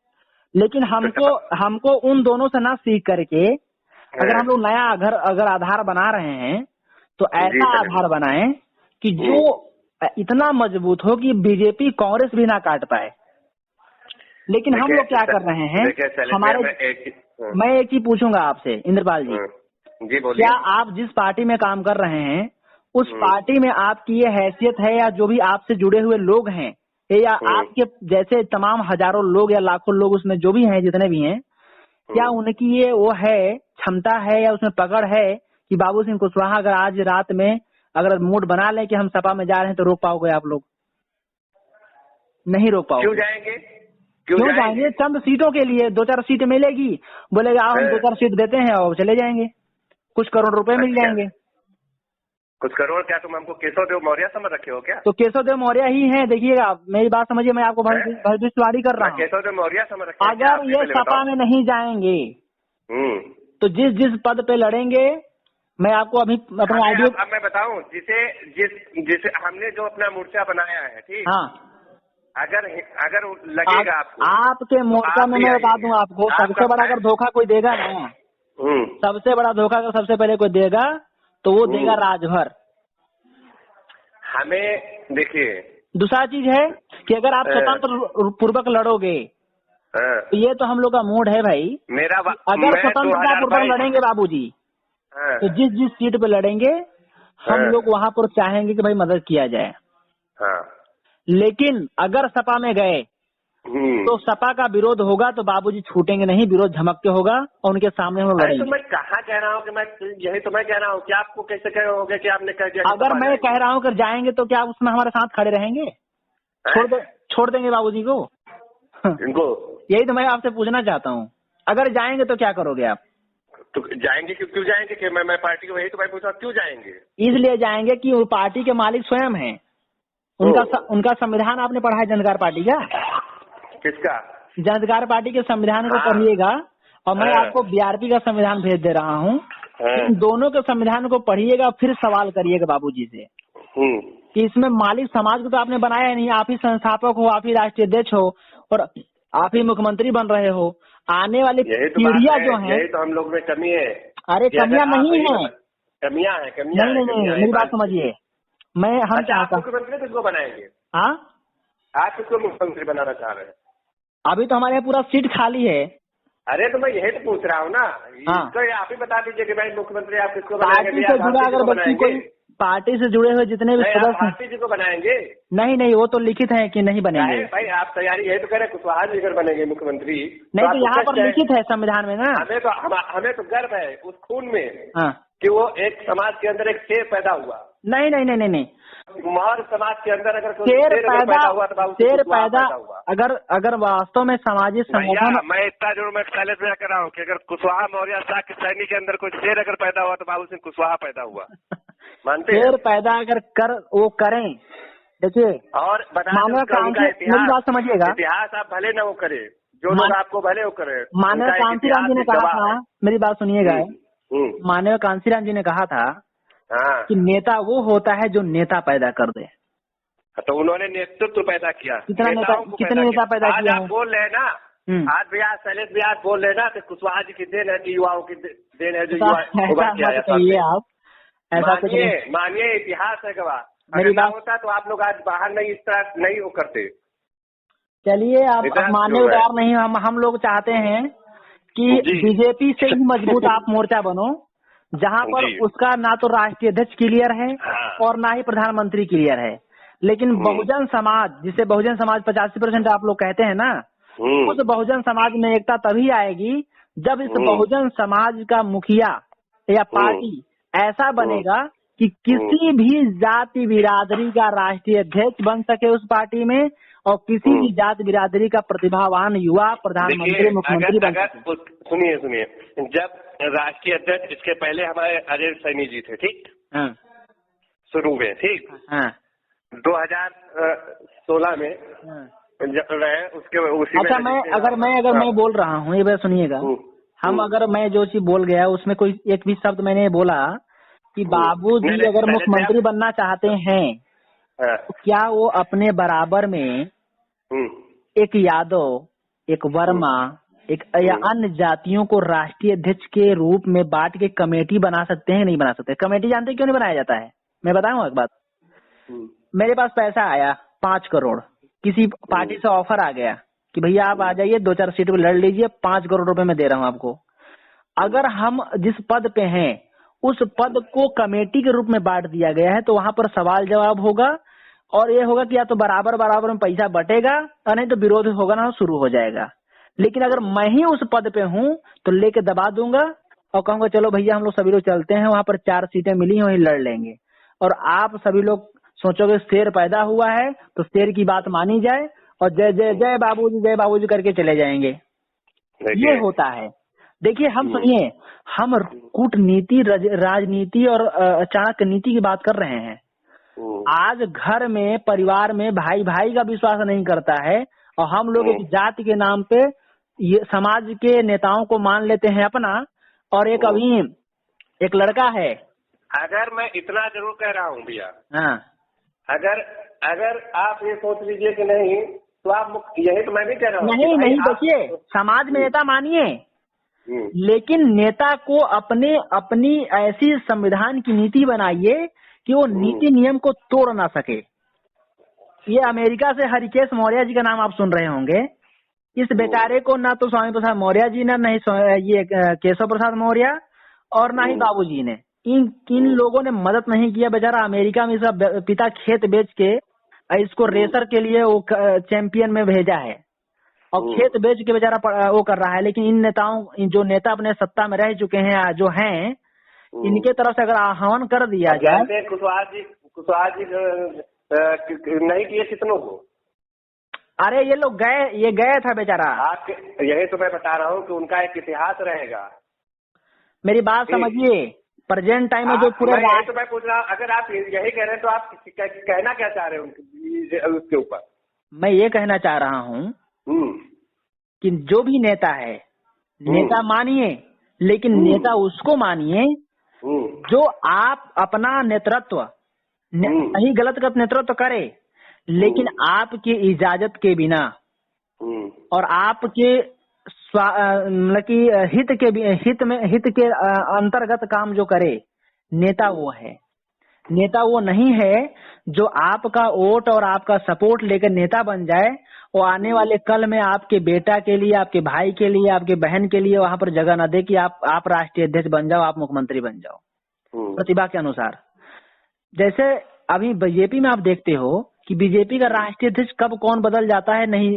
लेकिन हमको उन दोनों से ना सीख करके, अगर हम लोग नया अगर आधार बना रहे हैं तो ऐसा आधार बनाएं कि जो इतना मजबूत हो कि बीजेपी कांग्रेस भी ना काट पाए। लेकिन हम लोग क्या कर रहे हैं, मैं एक चीज पूछूंगा आपसे इंद्रपाल जी, क्या आप जिस पार्टी में काम कर रहे हैं उस पार्टी में आपकी ये हैसियत है, या जो भी आपसे जुड़े हुए लोग हैं, या आपके जैसे तमाम हजारों लोग या लाखों लोग उसमें जो भी हैं, जितने भी हैं, क्या उनकी ये वो है, क्षमता है या उसमें पकड़ है कि बाबू सिंह कुशवाहा अगर आज रात में अगर मूड बना लें कि हम सपा में जा रहे हैं तो रोक पाओगे आप लोग? नहीं रोक पाओगे। क्यों जाएंगे? चंद सीटों के लिए, 2-4 सीट मिलेगी, बोलेगा आओ हम 2-4 सीट देते हैं और चले जाएंगे, कुछ करोड़ रुपए मिल जाएंगे। कुछ करोड़ क्या? तुम हमको केशव देव मौर्य समझ रखे हो क्या? तो केशव देव मौर्य ही हैं, देखिएगा मेरी बात समझिए, मैं आपको भविष्यवाणी कर रहा हूँ। केशव देव मौर्य समझ रखे। अगर ये सपा में नहीं जाएंगे तो जिस पद पे लड़ेंगे, मैं आपको अभी अपना आइडिया अब मैं बताऊं, जिसे हमने जो अपना मोर्चा बनाया है, ठीक, हाँ, अगर लगेगा आपके मोर्चा में, मैं बता दूं आपको, सबसे बड़ा अगर धोखा कोई देगा ना, सबसे बड़ा धोखा अगर सबसे पहले कोई देगा तो वो देगा राजभर। हमें देखिए, दूसरा चीज है कि अगर आप स्वतंत्र पूर्वक लड़ोगे तो ये तो हम लोग का मूड है भाई, अगर स्वतंत्रता पूर्वक लड़ेंगे बाबूजी तो जिस सीट पे लड़ेंगे हम लोग वहाँ पर चाहेंगे कि भाई मदद किया जाए। लेकिन अगर सपा में गए तो सपा का विरोध होगा तो बाबूजी छूटेंगे नहीं, विरोध झमक के होगा और उनके सामने हम लड़ेंगे। तो मैं कहाँ कह रहा हूँ कि मैं यही तो मैं कह रहा हूँ कि आपको कैसे कह रहे होगे कि आपने कह दिया? अगर मैं कह रहा हूँ कि जाएंगे तो क्या उसमें हमारे साथ खड़े रहेंगे? छोड़ देंगे बाबूजी को इनको? यही तो मैं आपसे पूछना चाहता हूँ, अगर जाएंगे तो क्या करोगे आप? तो जाएंगे क्यों जाएंगे? कि मैं पार्टी को, वही तो मैं पूछा, क्यों जाएंगे? इसलिए जाएंगे कि वो पार्टी के मालिक स्वयं हैं। उनका संविधान आपने पढ़ा है जनता पार्टी का? किसका? जनता पार्टी के संविधान को पढ़िएगा, और मैं आपको बीआरपी का संविधान भेज दे रहा हूँ। इन दोनों के संविधान को पढ़िएगा, फिर सवाल करिएगा बाबूजी से कि इसमें मालिक समाज को तो आपने बनाया नहीं, आप ही संस्थापक हो, आप ही राष्ट्रीय अध्यक्ष हो और आप ही मुख्यमंत्री बन रहे हो। आने वाली पीढ़ियां जो है, यही तो हम लोग में कमी है। अरे कमियां नहीं है, कमियां है, नहीं, मेरी बात समझिए। हम चाहता मुख्यमंत्री किसको बनाएंगे? हाँ, आप किसको मुख्यमंत्री बनाना चाह रहे हैं? अभी तो हमारे यहाँ पूरा सीट खाली है। अरे तो मैं यही तो पूछ रहा हूँ ना। हाँ, तो आप ही बता दीजिए कि भाई मुख्यमंत्री आप किसको पार्टी से जुड़ा, अगर बच्ची कोई पार्टी से जुड़े हुए जितने भी सदस्य पार्टी जी को बनाएंगे? नहीं, वो तो लिखित है कि नहीं बनेंगे। भाई आप तैयारी यही तो करें, कुशवाहा जी अगर बनेंगे मुख्यमंत्री? नहीं तो यहाँ पर लिखित है संविधान में ना। हमें तो गर्व है उस खून में कि वो एक समाज के अंदर एक शेर पैदा हुआ। नहीं, मौर्य समाज के अंदर अगर शेर पैदा हुआ तो अगर वास्तव में सामाजिक संगठन, मैं इतना जरूर मैं पहले से कर रहा हूँ कि अगर कुशवाहा मौर्य शाक्य सैनिक के अंदर कोई शेर अगर पैदा हुआ तो बाबू सिंह कुशवाहा पैदा हुआ। मानते हैं? शेर पैदा अगर वो करें, देखिए, और मेरी बात समझिएगा, इतिहास आप भले न वो करे, जो लोग आपको भले वो करे। मानव कांसीराम जी ने कहा था, मेरी बात सुनिएगा, मानव कांसीराम जी ने कहा था कि नेता वो होता है जो नेता पैदा कर दे। तो उन्होंने नेतृत्व पैदा किया। कितने नेता पैदा किया? आप बोल रहे हैं ना, आज व्यास शैलेश व्यास बोल रहे हैं ना, तो कुशवाहा जी की देन है कि युवाओं की देन है जो युवा आप ऐसा मानिए, इतिहास है गवाह। मेरी बात होता तो आप लोग आज बाहर नहीं इस तरह नहीं वो करते। चलिए, आप मानने को तैयार नहीं, हम लोग चाहते हैं कि बीजेपी से ही मजबूत आप मोर्चा बनो, जहां पर उसका ना तो राष्ट्रीय अध्यक्ष क्लियर है और ना ही प्रधानमंत्री क्लियर है। लेकिन बहुजन समाज, जिसे बहुजन समाज 85% आप लोग कहते हैं ना, उस बहुजन समाज में एकता तभी आएगी जब इस बहुजन समाज का मुखिया या पार्टी ऐसा बनेगा कि किसी भी जाति बिरादरी का राष्ट्रीय अध्यक्ष बन सके उस पार्टी में, और किसी भी जाति बिरादरी का प्रतिभावान युवा प्रधानमंत्री मुख्यमंत्री बन सके। सुनिए, जब राष्ट्रीय अध्यक्ष, इसके पहले हमारे अजय सैनी जी थे, ठीक, शुरू में, ठीक, 2016 में रहे, उसके उसी अच्छा, मैं बोल रहा हूँ, ये बात सुनिएगा, मैं जो चीज बोल गया उसमें कोई एक भी शब्द मैंने बोला कि बाबूजी अगर मुख्यमंत्री बनना चाहते हैं तो क्या वो अपने बराबर में एक यादव, एक वर्मा, एक या अन्य जातियों को राष्ट्रीय अध्यक्ष के रूप में बांट के कमेटी बना सकते हैं, नहीं बना सकते? कमेटी जानते हैं क्यों नहीं बनाया जाता है? मैं बताऊं एक बात। मेरे पास पैसा आया 5 करोड़, किसी पार्टी से ऑफर आ गया कि भैया आप आ जाइए, 2-4 सीट पे लड़ लीजिए, 5 करोड़ रुपए मैं दे रहा हूँ आपको। अगर हम जिस पद पे हैं उस पद को कमेटी के रूप में बांट दिया गया है तो वहां पर सवाल जवाब होगा, और ये होगा कि या तो बराबर में पैसा बटेगा और नहीं तो विरोध होगा ना, शुरू हो जाएगा। लेकिन अगर मैं ही उस पद पे हूँ तो लेके दबा दूंगा और कहूंगा चलो भैया हम लोग सभी लोग चलते हैं, वहां पर 4 सीटें मिली हैं वहीं लड़ लेंगे, और आप सभी लोग सोचोगे शेर पैदा हुआ है तो शेर की बात मानी जाए और जय जय जय बाबूजी करके चले जाएंगे। ये होता है। देखिए, हम सुनिए, हम कूटनीति, राजनीति और चाणक्य नीति की बात कर रहे हैं। आज घर में, परिवार में भाई का विश्वास नहीं करता है और हम लोग एक जाति के नाम पे ये समाज के नेताओं को मान लेते हैं अपना। और एक अभी एक लड़का है, अगर मैं इतना जरूर कह रहा हूँ भैया, हाँ, अगर आप ये सोच लीजिए कि नहीं तो आप, यही तो मैं भी कह रहा हूँ। नहीं, देखिए, समाज में नेता मानिए, लेकिन नेता को अपनी ऐसी संविधान की नीति बनाइए कि वो नीति नियम को तोड़ ना सके। ये अमेरिका से हरिकेश मौर्य जी का नाम आप सुन रहे होंगे। इस बेचारे को ना तो स्वामी प्रसाद मौर्य जी ने, नहीं ये केशव प्रसाद मौर्य, और ना ही बाबूजी ने, इन लोगों ने मदद नहीं किया। बेचारा अमेरिका में इसका पिता खेत बेच के इसको रेसर के लिए वो चैंपियन में भेजा है और खेत बेच के बेचारा वो कर रहा है। लेकिन इन नेताओं, जो नेता अपने सत्ता में रह चुके हैं, जो हैं, इनके तरफ से अगर आह्वान कर दिया जाए। कुशवाहा जी नहीं किए कितनों को? अरे ये गए था बेचारा। आप यही तो मैं बता रहा हूँ कि उनका एक इतिहास रहेगा। मेरी बात समझिए, प्रेजेंट टाइम में जो पूरे तो मैं पूछ रहा हूँ, अगर आप यही कह रहे हैं तो आप कहना क्या चाह रहे हैं उसके ऊपर? मैं ये कहना चाह रहा हूँ कि जो भी नेता है, नेता मानिए, लेकिन नेता उसको मानिए जो आप अपना नेतृत्व, सही गलत का नेतृत्व करे, लेकिन आपकी इजाजत के बिना और आपके मतलब कि हित के अंतर्गत काम जो करे, नेता वो है। नेता वो नहीं है जो आपका वोट और आपका सपोर्ट लेकर नेता बन जाए और आने वाले कल में आपके बेटा के लिए, आपके भाई के लिए, आपके बहन के लिए वहां पर जगह न दे कि आप राष्ट्रीय अध्यक्ष बन जाओ, आप मुख्यमंत्री बन जाओ प्रतिभा के अनुसार। जैसे अभी बीजेपी में आप देखते हो कि बीजेपी का राष्ट्रीय अध्यक्ष कब कौन बदल जाता है, नहीं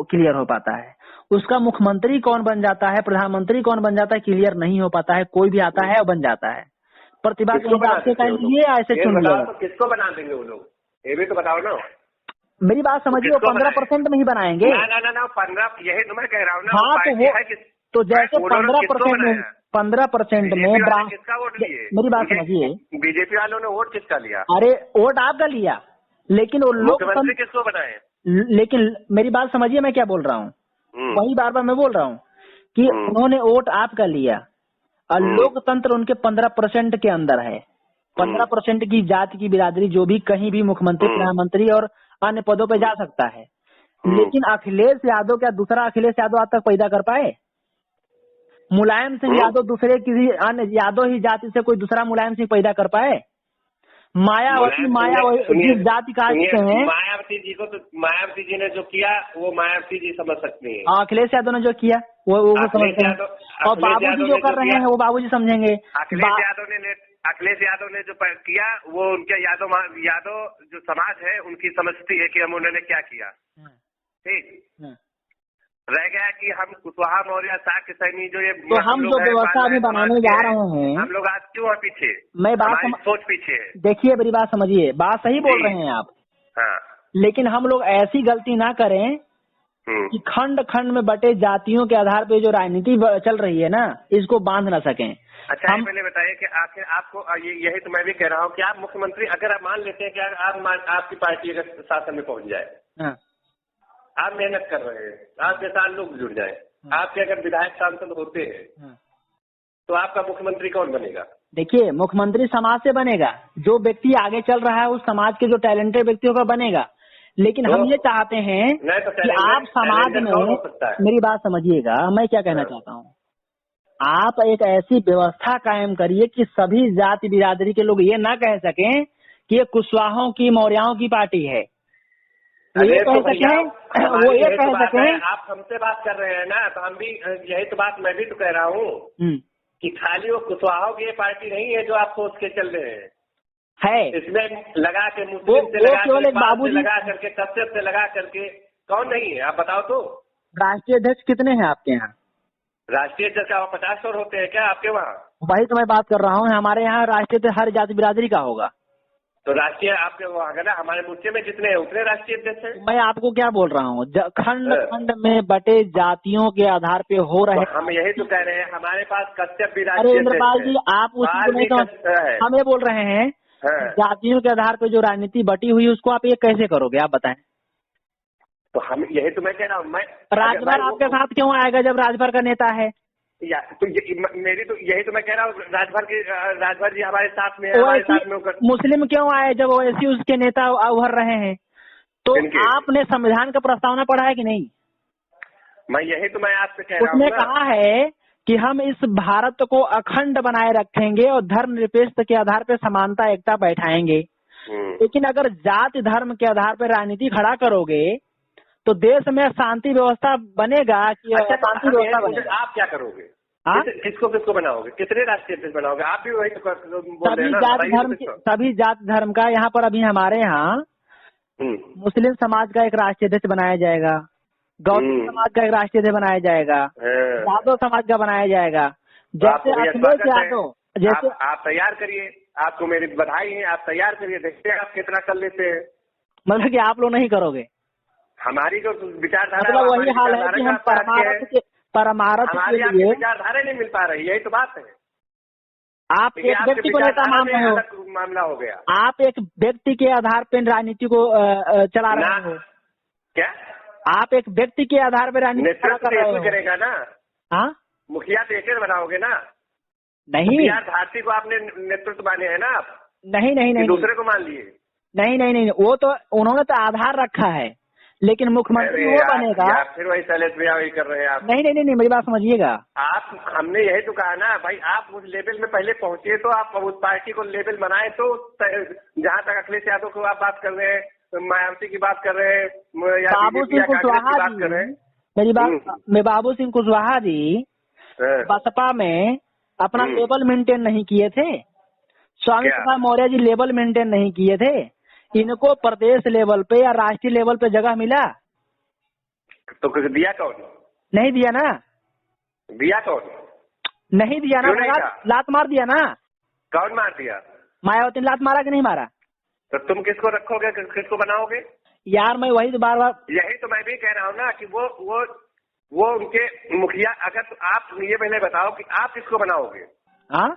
क्लियर हो पाता है। उसका मुख्यमंत्री कौन बन जाता है, प्रधानमंत्री कौन बन जाता है, क्लियर नहीं हो पाता है। कोई भी आता है और बन जाता है प्रतिभा के हिसाब से। ये ऐसे चुन लिया। किसको बना देंगे वो लोग, ये भी तो बताओ ना। मेरी बात समझिए, वो 15% में ही बनाएंगे। ना 15, यही तो मैं कह रहा हूँ ना। हाँ, तो जैसे 15% में 15% में किसका वोट लिए? मेरी बात समझिए, बीजेपी वालों ने वोट किसका लिया? अरे वोट आपका लिया, लेकिन वो लोग किसको बनाए? लेकिन मेरी बात समझिए, मैं क्या बोल रहा हूँ, वही बार बार मैं बोल रहा हूँ कि उन्होंने वोट आपका लिया और लोकतंत्र उनके 15% के अंदर है। 15% की जाति की बिरादरी जो भी कहीं भी मुख्यमंत्री, प्रधानमंत्री और अन्य पदों पे जा सकता है। लेकिन अखिलेश यादव, क्या दूसरा अखिलेश यादव आज तक पैदा कर पाए? मुलायम सिंह यादव दूसरे किसी अन्य यादव ही जाति से कोई दूसरा मुलायम सिंह पैदा कर पाए? मायावती जिस जाति का हैं, मायावती जी ने जो किया वो मायावती जी समझ सकती है। अखिलेश यादव ने जो किया वो समझते हैं, और बाबूजी जो कर रहे हैं वो बाबूजी समझेंगे। अखिलेश यादव ने अखिलेश यादव ने जो किया वो उनके यादव जो समाज है उनकी समझती है कि हम उन्होंने क्या किया। ठीक रह गया कि हम कुशवाहा मौर्य साक्य सैनी जो ये तो हम जो व्यवस्था अभी बनाने जा रहे हैं, हम लोग आज क्यों है पीछे? मैं बात सोच पीछे है। देखिए मेरी बात समझिए, बात सही बोल रहे हैं आप। हाँ। लेकिन हम लोग ऐसी गलती ना करें कि खंड खंड में बटे जातियों के आधार पे जो राजनीति चल रही है ना, इसको बांध ना सकें। अच्छा हम पहले बताइए कि आखिर आपको यही तो मैं भी कह रहा हूँ कि आप मुख्यमंत्री अगर आप मान लेते हैं कि आपकी पार्टी अगर शासन में पहुंच जाए, हाँ। आप मेहनत कर रहे हैं, आपके साथ लोग जुड़ जाए, आपके अगर विधायक सांसद होते हैं तो आपका मुख्यमंत्री कौन बनेगा? देखिए मुख्यमंत्री समाज से बनेगा, जो व्यक्ति आगे चल रहा है उस समाज के जो टैलेंटेड व्यक्तियों का बनेगा। लेकिन हम ये चाहते हैं कि आप समाज में, मेरी बात समझिएगा, मैं क्या कहना चाहता हूँ, आप एक ऐसी व्यवस्था कायम करिए कि सभी जाति बिरादरी के लोग ये ना कह सकें कि ये कुशवाहों की मौर्यों की पार्टी है। वो ये कह सकें आप हमसे बात कर रहे हैं ना, तो हम भी यही तो बात मैं भी तो कह रहा हूँ कि खाली वो कुशवाहों की ये पार्टी नहीं है जो आप सोच के चल रहे हैं। इसमें लगा के मुस्लिम से लगा करके, बाबूजी लगा करके, कश्यप से लगा करके, कौन नहीं है आप बताओ तो। राष्ट्रीय अध्यक्ष कितने हैं आपके यहाँ? राष्ट्रीय अध्यक्ष 50 और होते हैं क्या आपके वहाँ? वही तो मैं बात कर रहा हूँ, हमारे यहाँ राष्ट्रीय हर जाति बिरादरी का होगा। तो राष्ट्रीय आपके वहाँ ना, हमारे मोर्चे में जितने हैं उतने राष्ट्रीय अध्यक्ष हैं। मैं आपको क्या बोल रहा हूँ, खंड खंड में बटे जातियों के आधार पे हो रहे हैं। हम यही तो कह रहे हैं, हमारे पास कश्यप भी अरे इंद्रपाल जी, आप हम ये बोल रहे हैं जातियों के आधार पे जो राजनीति बटी हुई उसको आप ये कैसे करोगे, आप बताएं। तो हम यही तो मैं कह रहा हूँ, मैं राजभर आपके साथ क्यों आएगा जब राजभर का नेता है? तो मेरी तो यही तो मैं कह रहा हूँ, राजभर जी हमारे साथ में, हमारे साथ में मुस्लिम क्यों आए जब ओवैसी उसके नेता उभर रहे हैं? तो आपने संविधान का प्रस्तावना पढ़ा है कि नहीं? मैं यही तो मैं आपसे कह रहा हूँ। उसने कहा है कि हम इस भारत को अखंड बनाए रखेंगे और धर्मनिरपेक्ष के आधार पर समानता एकता बैठाएंगे। लेकिन अगर जाति धर्म के आधार पर राजनीति खड़ा करोगे तो देश में शांति व्यवस्था बनेगा कि शांति व्यवस्था बनेगा? आप क्या करोगे? किसको बनाओगे? कितने राष्ट्रीय अध्यक्ष बनाओगे? आप भी वही तो बोल रहे हैं ना। सभी जाति धर्म का यहाँ पर अभी हमारे यहाँ मुस्लिम समाज का एक राष्ट्रीय अध्यक्ष बनाया जाएगा, गौतम समाज का एक राष्ट्रीय अध्यक्ष बनाया जाएगा, यादव समाज का बनाया जाएगा। जैसे अखिलेश यादव, जैसे आप तैयार करिए, आपको मेरी बधाई है, आप तैयार करिए, देखते हैं आप कितना कर लेते हैं। मतलब कि आप लोग नहीं करोगे? हमारी जो विचारधारा, मतलब वही हाल है कि हम परमारथ के लिए विचारधारा नहीं मिल पा रही, यही तो बात है। आप एक व्यक्ति को नेता मान रहे हो, मामला हो गया। आप एक व्यक्ति के आधार पर राजनीति को चला रहे हो। क्या आप एक व्यक्ति के आधार पर राजनीति कर रहे हो? करेगा ना। हाँ, मुखिया तो एक बनाओगे ना? नहीं, भारती को आपने नेतृत्व माने है ना आप? नहीं, दूसरे को मान लिए? नहीं, वो तो उन्होंने तो आधार रखा है, लेकिन मुख्यमंत्री वो बनेगा। फिर वही शैलेश भैया वही कर रहे हैं आप। नहीं, मेरी बात समझिएगा। आप, हमने यही तो कहा ना भाई, आप उस लेवल में पहले पहुंचे तो आप उस पार्टी को लेवल बनाए। तो जहाँ तक अखिलेश यादव को आप बात कर रहे हैं, मायावती की बात कर रहे हैं, बाबू सिंह कुशवाहा जी, मेरी बात में बाबू सिंह कुशवाहा जी बसपा में अपना लेवल मेंटेन नहीं किए थे। स्वामी प्रसाद मौर्य जी लेवल मेंटेन नहीं किए थे। इनको प्रदेश लेवल पे या राष्ट्रीय लेवल पे जगह मिला तो दिया कौन? नहीं दिया ना। दिया कौन? नहीं दिया ना, लात मार दिया ना। कौन मार दिया? मायावती ने लात मारा कि नहीं मारा? तो तुम किसको रखोगे, किसको बनाओगे? यार मैं वही तो बार बार, यही तो मैं भी कह रहा हूँ ना कि वो उनके मुखिया। अगर तो आप ये पहले बताओ कि आप किसको बनाओगे? हाँ,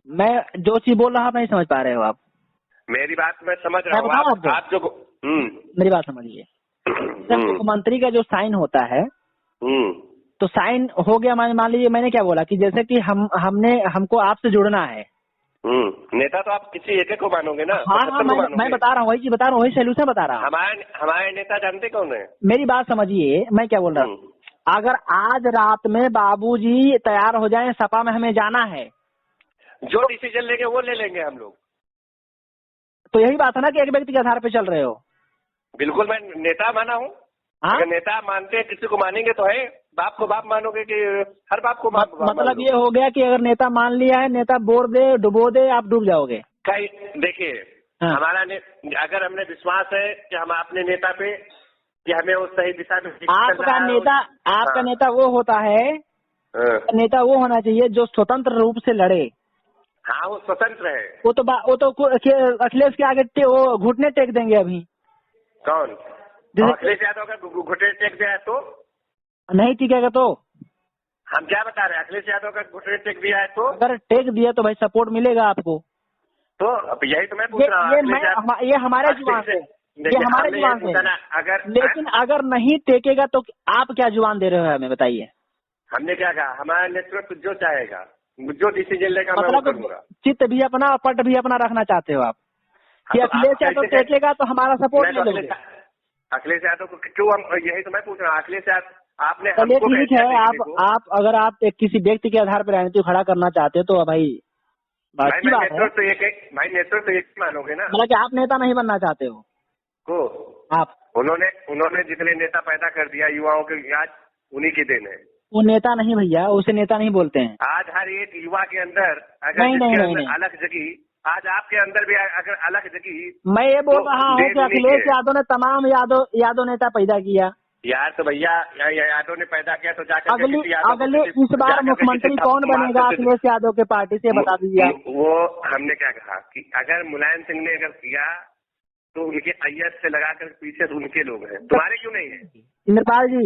मैं जो चीज बोल रहा हूँ नहीं समझ पा रहे हो आप। मेरी बात मैं समझ रहा हूँ, आप जो मेरी बात समझिए। जब मुख्यमंत्री का जो साइन होता है तो साइन हो गया, मान लीजिए मैंने क्या बोला कि जैसे कि हमको आपसे जुड़ना है। नेता तो आप किसी एक को मानोगे ना। हाँ, मैं बता रहा हूँ, वही चीज बता रहा हूँ, वही सोल्यूशन बता रहा हूँ। हमारे नेता जानते कौन है? मेरी बात समझिए, मैं क्या बोल रहा हूँ। अगर आज रात में बाबूजी तैयार हो जाए, सपा में हमें जाना है, जो डिसीजन लेंगे वो ले लेंगे हम लोग। तो यही बात है ना कि एक व्यक्ति के आधार पे चल रहे हो। बिल्कुल, मैं नेता माना हूँ। अगर नेता मानते हैं, किसी को मानेंगे तो है, बाप को बाप मानोगे कि हर बाप को बाप? मतलब ये हो गया कि अगर नेता मान लिया है, नेता बोर दे डुबो दे, आप डूब जाओगे। कई देखिए, हमारा अगर हमने विश्वास है कि हम अपने नेता पे कि हमें उस सही दिशा में आपका नेता वो होता है, नेता वो होना चाहिए जो स्वतंत्र रूप से लड़े। हाँ, वो स्वतंत्र है। वो तो अखिलेश के आगे वो घुटने टेक देंगे अभी। कौन? अखिलेश यादव का घुटने टेक दिया है तो नहीं टिकेगा। तो हम क्या बता रहे हैं, अखिलेश यादव का घुटने टेक दिया है तो अगर टेक दिया तो भाई सपोर्ट मिलेगा आपको। तो अब यही तो मैं पूछ रहा हूँ। ये हमारे जुबान से, ये हमारे जुबान से। लेकिन अगर नहीं टेकेगा तो आप क्या जुबान दे रहे हो हमें बताइए। हमने क्या कहा, हमारा नेतृत्व जो चाहेगा, जो डिसीजन लेगा मैं वो करूंगा। चित्त भी अपना और पट भी अपना रखना चाहते हो आप कि अखिलेश यादव टेकेगा तो हमारा सपोर्ट नहीं लोगे। अखिलेश यादव को क्यों? हम यही तो मैं पूछ रहा हूँ। अखिलेश यादव आपने चलिए ठीक है, आप अगर आप किसी व्यक्ति के आधार पर राजनीति खड़ा करना चाहते हो तो भाई नेतृत्व तो एक मानोगे ना। मतलब कि आप नेता नहीं बनना चाहते हो को आप? उन्होंने जितने नेता पैदा कर दिया युवाओं के, आज उन्हीं की देन है। वो नेता नहीं भैया, उसे नेता नहीं बोलते हैं। आज हर एक युवा के अंदर अगर अलग जगी, आज आपके अंदर भी अगर अलग जगी। मैं ये बोल रहा हूँ कि अखिलेश यादव ने तमाम यादव नेता पैदा किया। यार तो भैया यादव ने पैदा किया तो जाकर अगले इस बार मुख्यमंत्री कौन बनेगा अखिलेश यादव के पार्टी से, बता दीजिए। वो हमने क्या कहा कि अगर मुलायम सिंह ने अगर किया तो उनके अय्यद से लगाकर पीछे उनके लोग हैं, तुम्हारे क्यों नहीं है? इंद्रपाल जी,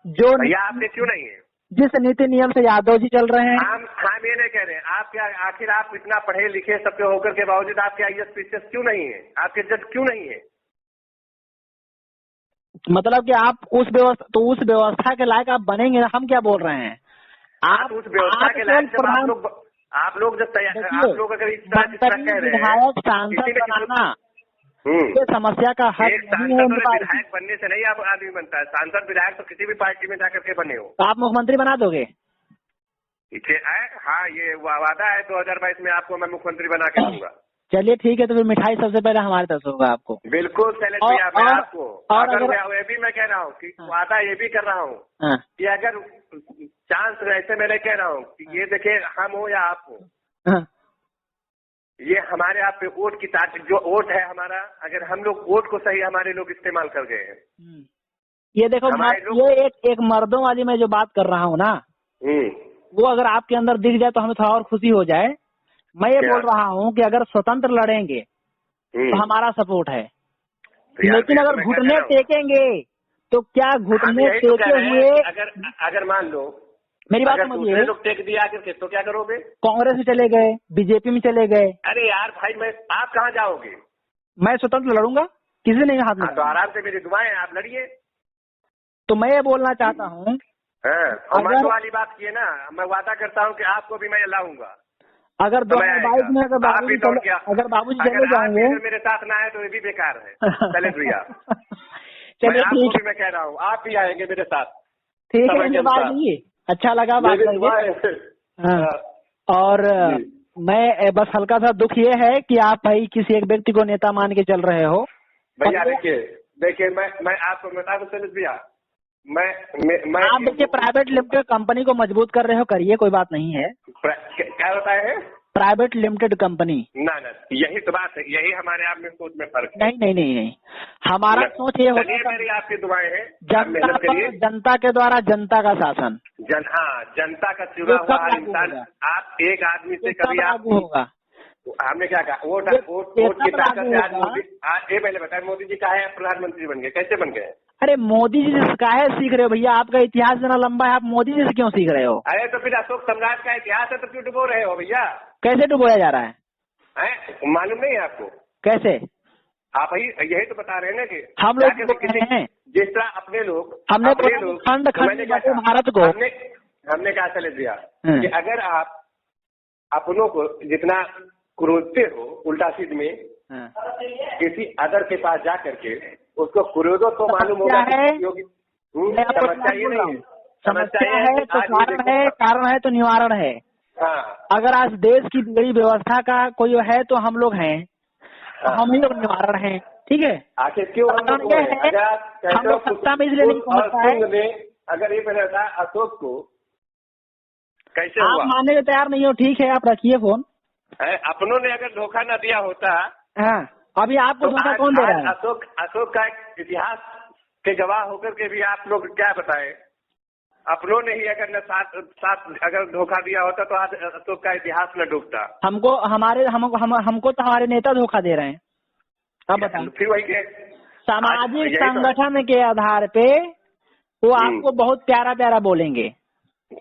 जो भैया आपने क्यों नहीं है? जिस नीति नियम से यादव जी चल रहे हैं, हम ये नहीं कह रहे हैं। आप क्या, आखिर आप इतना पढ़े लिखे सबके होकर के बावजूद आपके अय्यद पीछे क्यों नहीं है? आपके जज क्यों नहीं है? मतलब कि आप उस व्यवस्था के लायक आप बनेंगे। हम क्या बोल रहे हैं, आप उस व्यवस्था के लायक जब आप लोग जब तैयार, आप लोग अगर इस तरह कह रहे हैं, सांसद बनाना ये समस्या का हल नहीं है। विधायक बनने से नहीं आप आदमी बनता है। सांसद विधायक तो किसी भी पार्टी में जाकर के बने हो। तो आप मुख्यमंत्री बना दोगे? हाँ, ये वादा है 2022 में आपको मैं मुख्यमंत्री बना के दूंगा। चलिए ठीक है, तो फिर मिठाई सबसे पहले हमारे तरफ होगा आपको। बिल्कुल शैलेश भैया, मैं आपको ये भी मैं कह रहा हूँ कि वादा ये भी कर रहा हूँ कि अगर चांस ऐसे मैं नहीं कह रहा हूँ कि ये देखिए हम हो या आप हो, ये हमारे आप पे वोट की जो वोट है हमारा, अगर हम लोग वोट को सही हमारे लोग इस्तेमाल कर गए हैं। ये देखो, ये एक मर्दों वाली मैं जो बात कर रहा हूँ ना, वो अगर आपके अंदर दिख जाए तो हमें थोड़ा और खुशी हो जाए। मैं ये बोल रहा हूँ कि अगर स्वतंत्र लड़ेंगे तो हमारा सपोर्ट है, लेकिन अगर घुटने टेकेंगे तो क्या घुटने टेके हुए, अगर मान लो मेरी बात समझिए, लोग टेक दिया तो क्या करोगे? कांग्रेस में चले गए, बीजेपी में चले गए। अरे यार भाई, आप कहाँ जाओगे? मैं स्वतंत्र लड़ूंगा, किसी नहीं हाथ में। तो आराम से मेरी दुआएं, आप लड़िए। तो मैं ये बोलना चाहता हूँ, अगर वाली बात की है ना, मैं वादा करता हूँ कि आपको भी मैं लाऊंगा। अगर 2022 में अगर बाबूजी चले जाएंगे, मेरे साथ ना आए तो ये भी बेकार है। चले भैया, चलिए ठीक है, मैं कह रहा हूँ आप भी आएंगे मेरे साथ। ठीक है, अच्छा लगा बात करके। हाँ, और मैं बस हल्का सा दुख ये है कि आप भाई किसी एक व्यक्ति को नेता मान के चल रहे हो। भैया देखिए मैं आपको बता दूं शैलेश भैया, मैं आप देखिए प्राइवेट लिमिटेड कंपनी को मजबूत कर रहे हो, करिए, कोई बात नहीं है। क्या बताया है? Private limited company. ना यही तो बात है, यही हमारे आप में सोच में फर्क है। नहीं, हमारा सोच ये होता है, मेरी आपकी दुआएं हैं, जनता के द्वारा जनता का शासन, जनता का चुना हुआ इंसान। आप एक आदमी से कभी आप होगा, हमने क्या कहा, वोट की ताकत से आज ये पहले बताया, मोदी जी काहे प्रधानमंत्री बन गए, कैसे बन गए? अरे मोदी जी से काहे सीख रहे हो भैया? आपका इतिहास इतना लंबा है, आप मोदी जी से क्यों सीख रहे हो? अरे तो फिर अशोक सम्राट का इतिहास है तो क्यों डुबो रहे हो भैया? कैसे डुबोया जा रहा है? मालूम नहीं है आपको? कैसे? आप यही तो बता रहे हैं ना कि हम लोग हैं, जिस तरह अपने लोग खंड भारत को हमने क्या चले दिया कि अगर आप अपनों को जितना क्रोधते हो उल्टा सीध में, किसी अदर के पास जा करके उसको क्रोधो तो मालूम होगा समस्या ये नहीं है। समस्या है तो कारण है तो निवारण है। अगर आज देश की बिगड़ी व्यवस्था का कोई है तो हम लोग हैं, हम ही लोग निवारण हैं। ठीक है। आखिर क्यों हम लोग सत्ता में इसलिए नहीं पहुंच पाए। अगर ये पहले था अशोक को कैसे आप हुआ? मानने को तैयार नहीं हो, ठीक है आप रखिए फोन। अपनों ने अगर धोखा न दिया होता। हाँ, अभी आपको धोखा कौन दे रहा है? अशोक का इतिहास के गवाह होकर के भी आप लोग क्या बताएं? अपनों ने ही अगर साथ अगर धोखा दिया होता तो आज अशोक का इतिहास न डूबता। हमको तो हमारे नेता धोखा दे रहे हैं। अब बताओ, फिर वही के सामाजिक संगठन के आधार पे वो आपको बहुत प्यारा प्यारा बोलेंगे।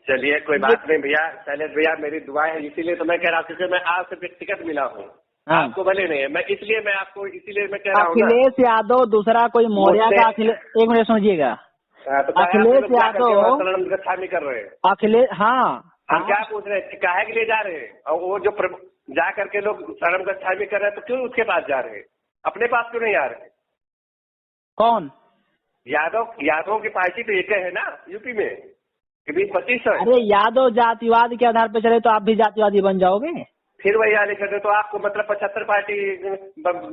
चलिए कोई बात नहीं भैया, शैलेश भैया मेरी दुआ है, इसीलिए तो मैं कह रहा हूँ, क्योंकि मैं आपसे व्यक्तिगत मिला हूँ। हाँ। आपको भले नहीं है, मैं इसलिए मैं आपको इसीलिए मैं कह रहा हूँ। अखिलेश यादव दूसरा कोई मौर्य का अखिलेश, एक मिनट समझिएगा। अखिलेश यादव गच्छामी कर रहे हैं। अखिलेश, हाँ हम क्या पूछ रहे हैं, काहे के लिए जा रहे हैं? और वो जो जा करके लोग शरण गच्छामी कर रहे हैं तो क्यों उसके पास जा रहे हैं? अपने पास क्यों नहीं आ रहे? कौन? यादव की पार्टी तो एक है ना यूपी में, 20-25 है। अरे यादव जातिवाद के आधार पर चले तो आप भी जातिवादी बन जाओगे। फिर वही आने करते तो आपको मतलब 75 पार्टी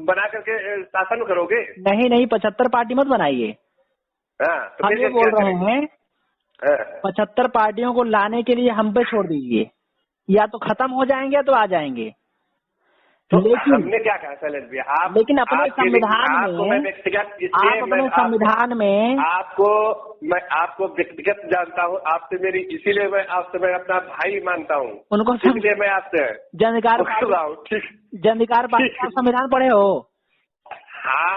बना करके शासन करोगे? नहीं 75 पार्टी मत बनाइए। तो हम ये बोल रहे हैं 75 पार्टियों को लाने के लिए हम पे छोड़ दीजिए, या तो खत्म हो जाएंगे या तो आ जाएंगे। तो लेकिन हमने क्या कहा शैलेश भैया, आप लेकिन अपने संविधान में मैं आपको व्यक्तिगत जानता हूँ, आपसे मेरी इसीलिए मैं आपसे मैं अपना भाई मानता हूँ, उनको इसलिए मैं आपसे जन अधिकार पार्टी का संविधान पढ़े हो? हाँ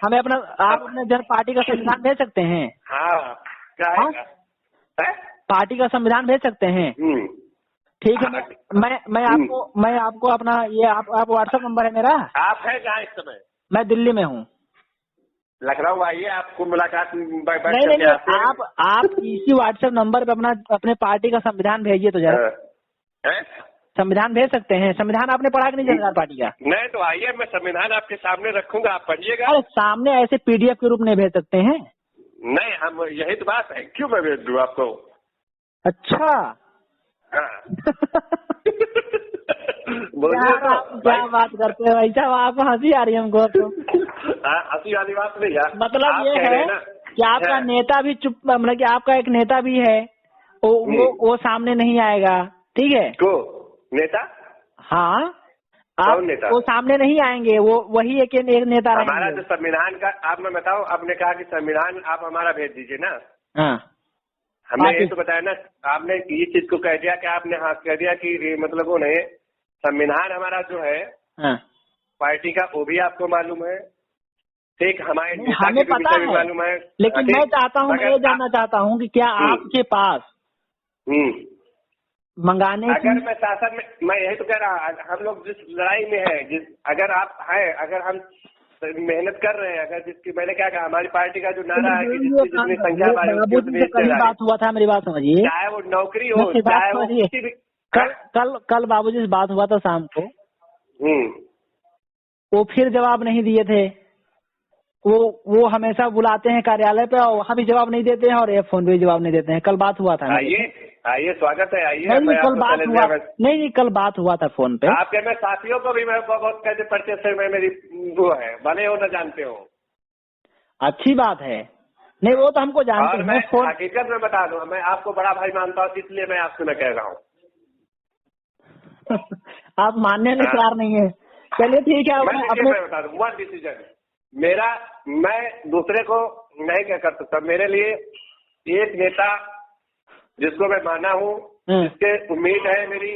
हमें अपना आप अपने जन पार्टी का संविधान भेज सकते हैं? हाँ क्या है? पार्टी का संविधान भेज सकते हैं? ठीक है, मैं आपको अपना ये आप व्हाट्सएप नंबर है मेरा। आप है कहाँ इस समय? मैं दिल्ली में हूँ। लखनऊ आइए, आपको मुलाकात नहीं आप इसी व्हाट्सएप नंबर पे अपने पार्टी का संविधान भेजिए तो जरा। संविधान भेज सकते हैं? संविधान आपने पढ़ा कि नहीं जनता पार्टी का? नहीं तो आइए, मैं संविधान आपके सामने रखूंगा, आप पढ़िएगा। अरे सामने ऐसे PDF के रूप में भेज सकते हैं? नहीं, हम यही तो बात है, क्यों मैं भेज दूँ आपको? अच्छा क्या बात करते हैं भाई साहब, आप हंसी आ रही है हमको। तो हंसी वाली बात नहीं है, मतलब ये है कि आपका नेता भी चुप, मतलब कि आपका एक नेता भी है वो सामने नहीं आएगा, ठीक है? को नेता? हाँ, आप नेता? वो सामने नहीं आएंगे, वो वही एक नेता रहेंगे। हमारा जो संविधान का आप मैं बताऊं, आपने कहा कि संविधान आप हमारा भेज दीजिए ना। हाँ, हमने यही तो बताया ना, आपने ये चीज को कह दिया कि आपने हाँ कह दिया कि मतलब वो नहीं, संविधान हमारा जो है पार्टी का वो भी आपको मालूम है, ठीक, हमारे नेता के भी मालूम है। लेकिन मैं चाहता हूँ, मैं ये जानना चाहता हूँ कि क्या आपके पास मंगाने अगर मैं शासन में, मैं यही तो कह रहा, हम लोग जिस लड़ाई में है, अगर आप है, अगर हम मेहनत कर रहे हैं, अगर जिसकी मैंने क्या कहा, हमारी पार्टी का जो नारा है कि जितनी संख्या बात हुआ था, मेरी बात समझिए, चाहे वो नौकरी हो, चाहे वो किसी भी। कल बाबूजी से बात हुआ था शाम को, वो फिर जवाब नहीं दिए थे। वो हमेशा बुलाते हैं कार्यालय पे और वहाँ भी जवाब नहीं देते हैं और ये फोन पे भी जवाब नहीं देते हैं। कल बात हुआ था। आइए स्वागत है, आइए। नहीं कल बात हुआ, नहीं कल बात हुआ था फोन पे। आपके मैं साथियों को भी मैं बहुत कहते परिचय से मैं मेरी वो है, भले हो न जानते हो। अच्छी बात है, नहीं वो तो हमको जानते हैं। मैं हकीकत में बता दूं, मैं आपको बड़ा भाई मानता हूँ, इसलिए मैं आपसे मैं कह रहा हूँ। आप मानने में तैयार नहीं है, चलिए ठीक है। मैं बता दूं, वन डिसीजन मेरा, मैं दूसरे को नहीं क्या कर सकता। मेरे लिए एक नेता जिसको मैं माना हूँ, जिसके उम्मीद है मेरी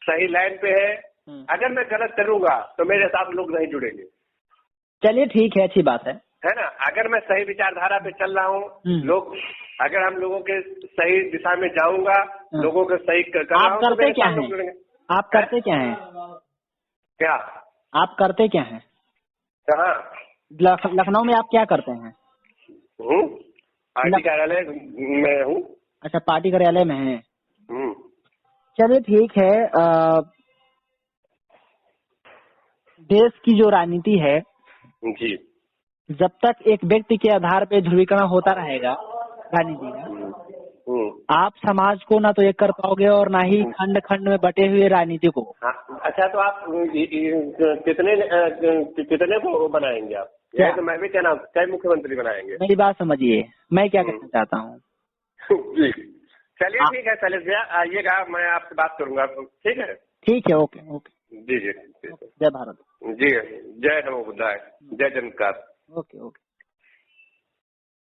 सही लाइन पे है, अगर मैं गलत चलूंगा तो मेरे साथ लोग नहीं जुड़ेंगे। चलिए ठीक है, अच्छी बात है ना। अगर मैं सही विचारधारा पे चल रहा हूँ, लोग अगर हम लोगों के सही दिशा में जाऊंगा, लोगों को सही कर रहा हूँ, तो मेरे साथ लोग जुड़ेंगे। आप करते क्या हैं? क्या आप करते क्या हैं? कहाँ? लखनऊ में आप क्या करते हैं? पार्टी कार्यालय में हूँ। अच्छा, पार्टी कार्यालय में है। चलिए ठीक है। देश की जो राजनीति है जी, जब तक एक व्यक्ति के आधार पे ध्रुवीकरण होता रहेगा राजनीति का, आप समाज को ना तो एक कर पाओगे और ना ही खंड खंड में बटे हुए राजनीति को। अच्छा, तो आप कितने को बनाएंगे आप? क्या? तो मैं भी कहना, कई मुख्यमंत्री बनाएंगे। मेरी बात समझिए, मैं क्या कहना चाहता हूँ। जी, चलिए ठीक है शैलेश भैया, आइएगा, मैं आपसे बात करूंगा। ठीक है, ठीक है, ओके ओके। जी जी, जय भारत। जी, जय नमो बुद्धाय, जय जनकार। Okay okay.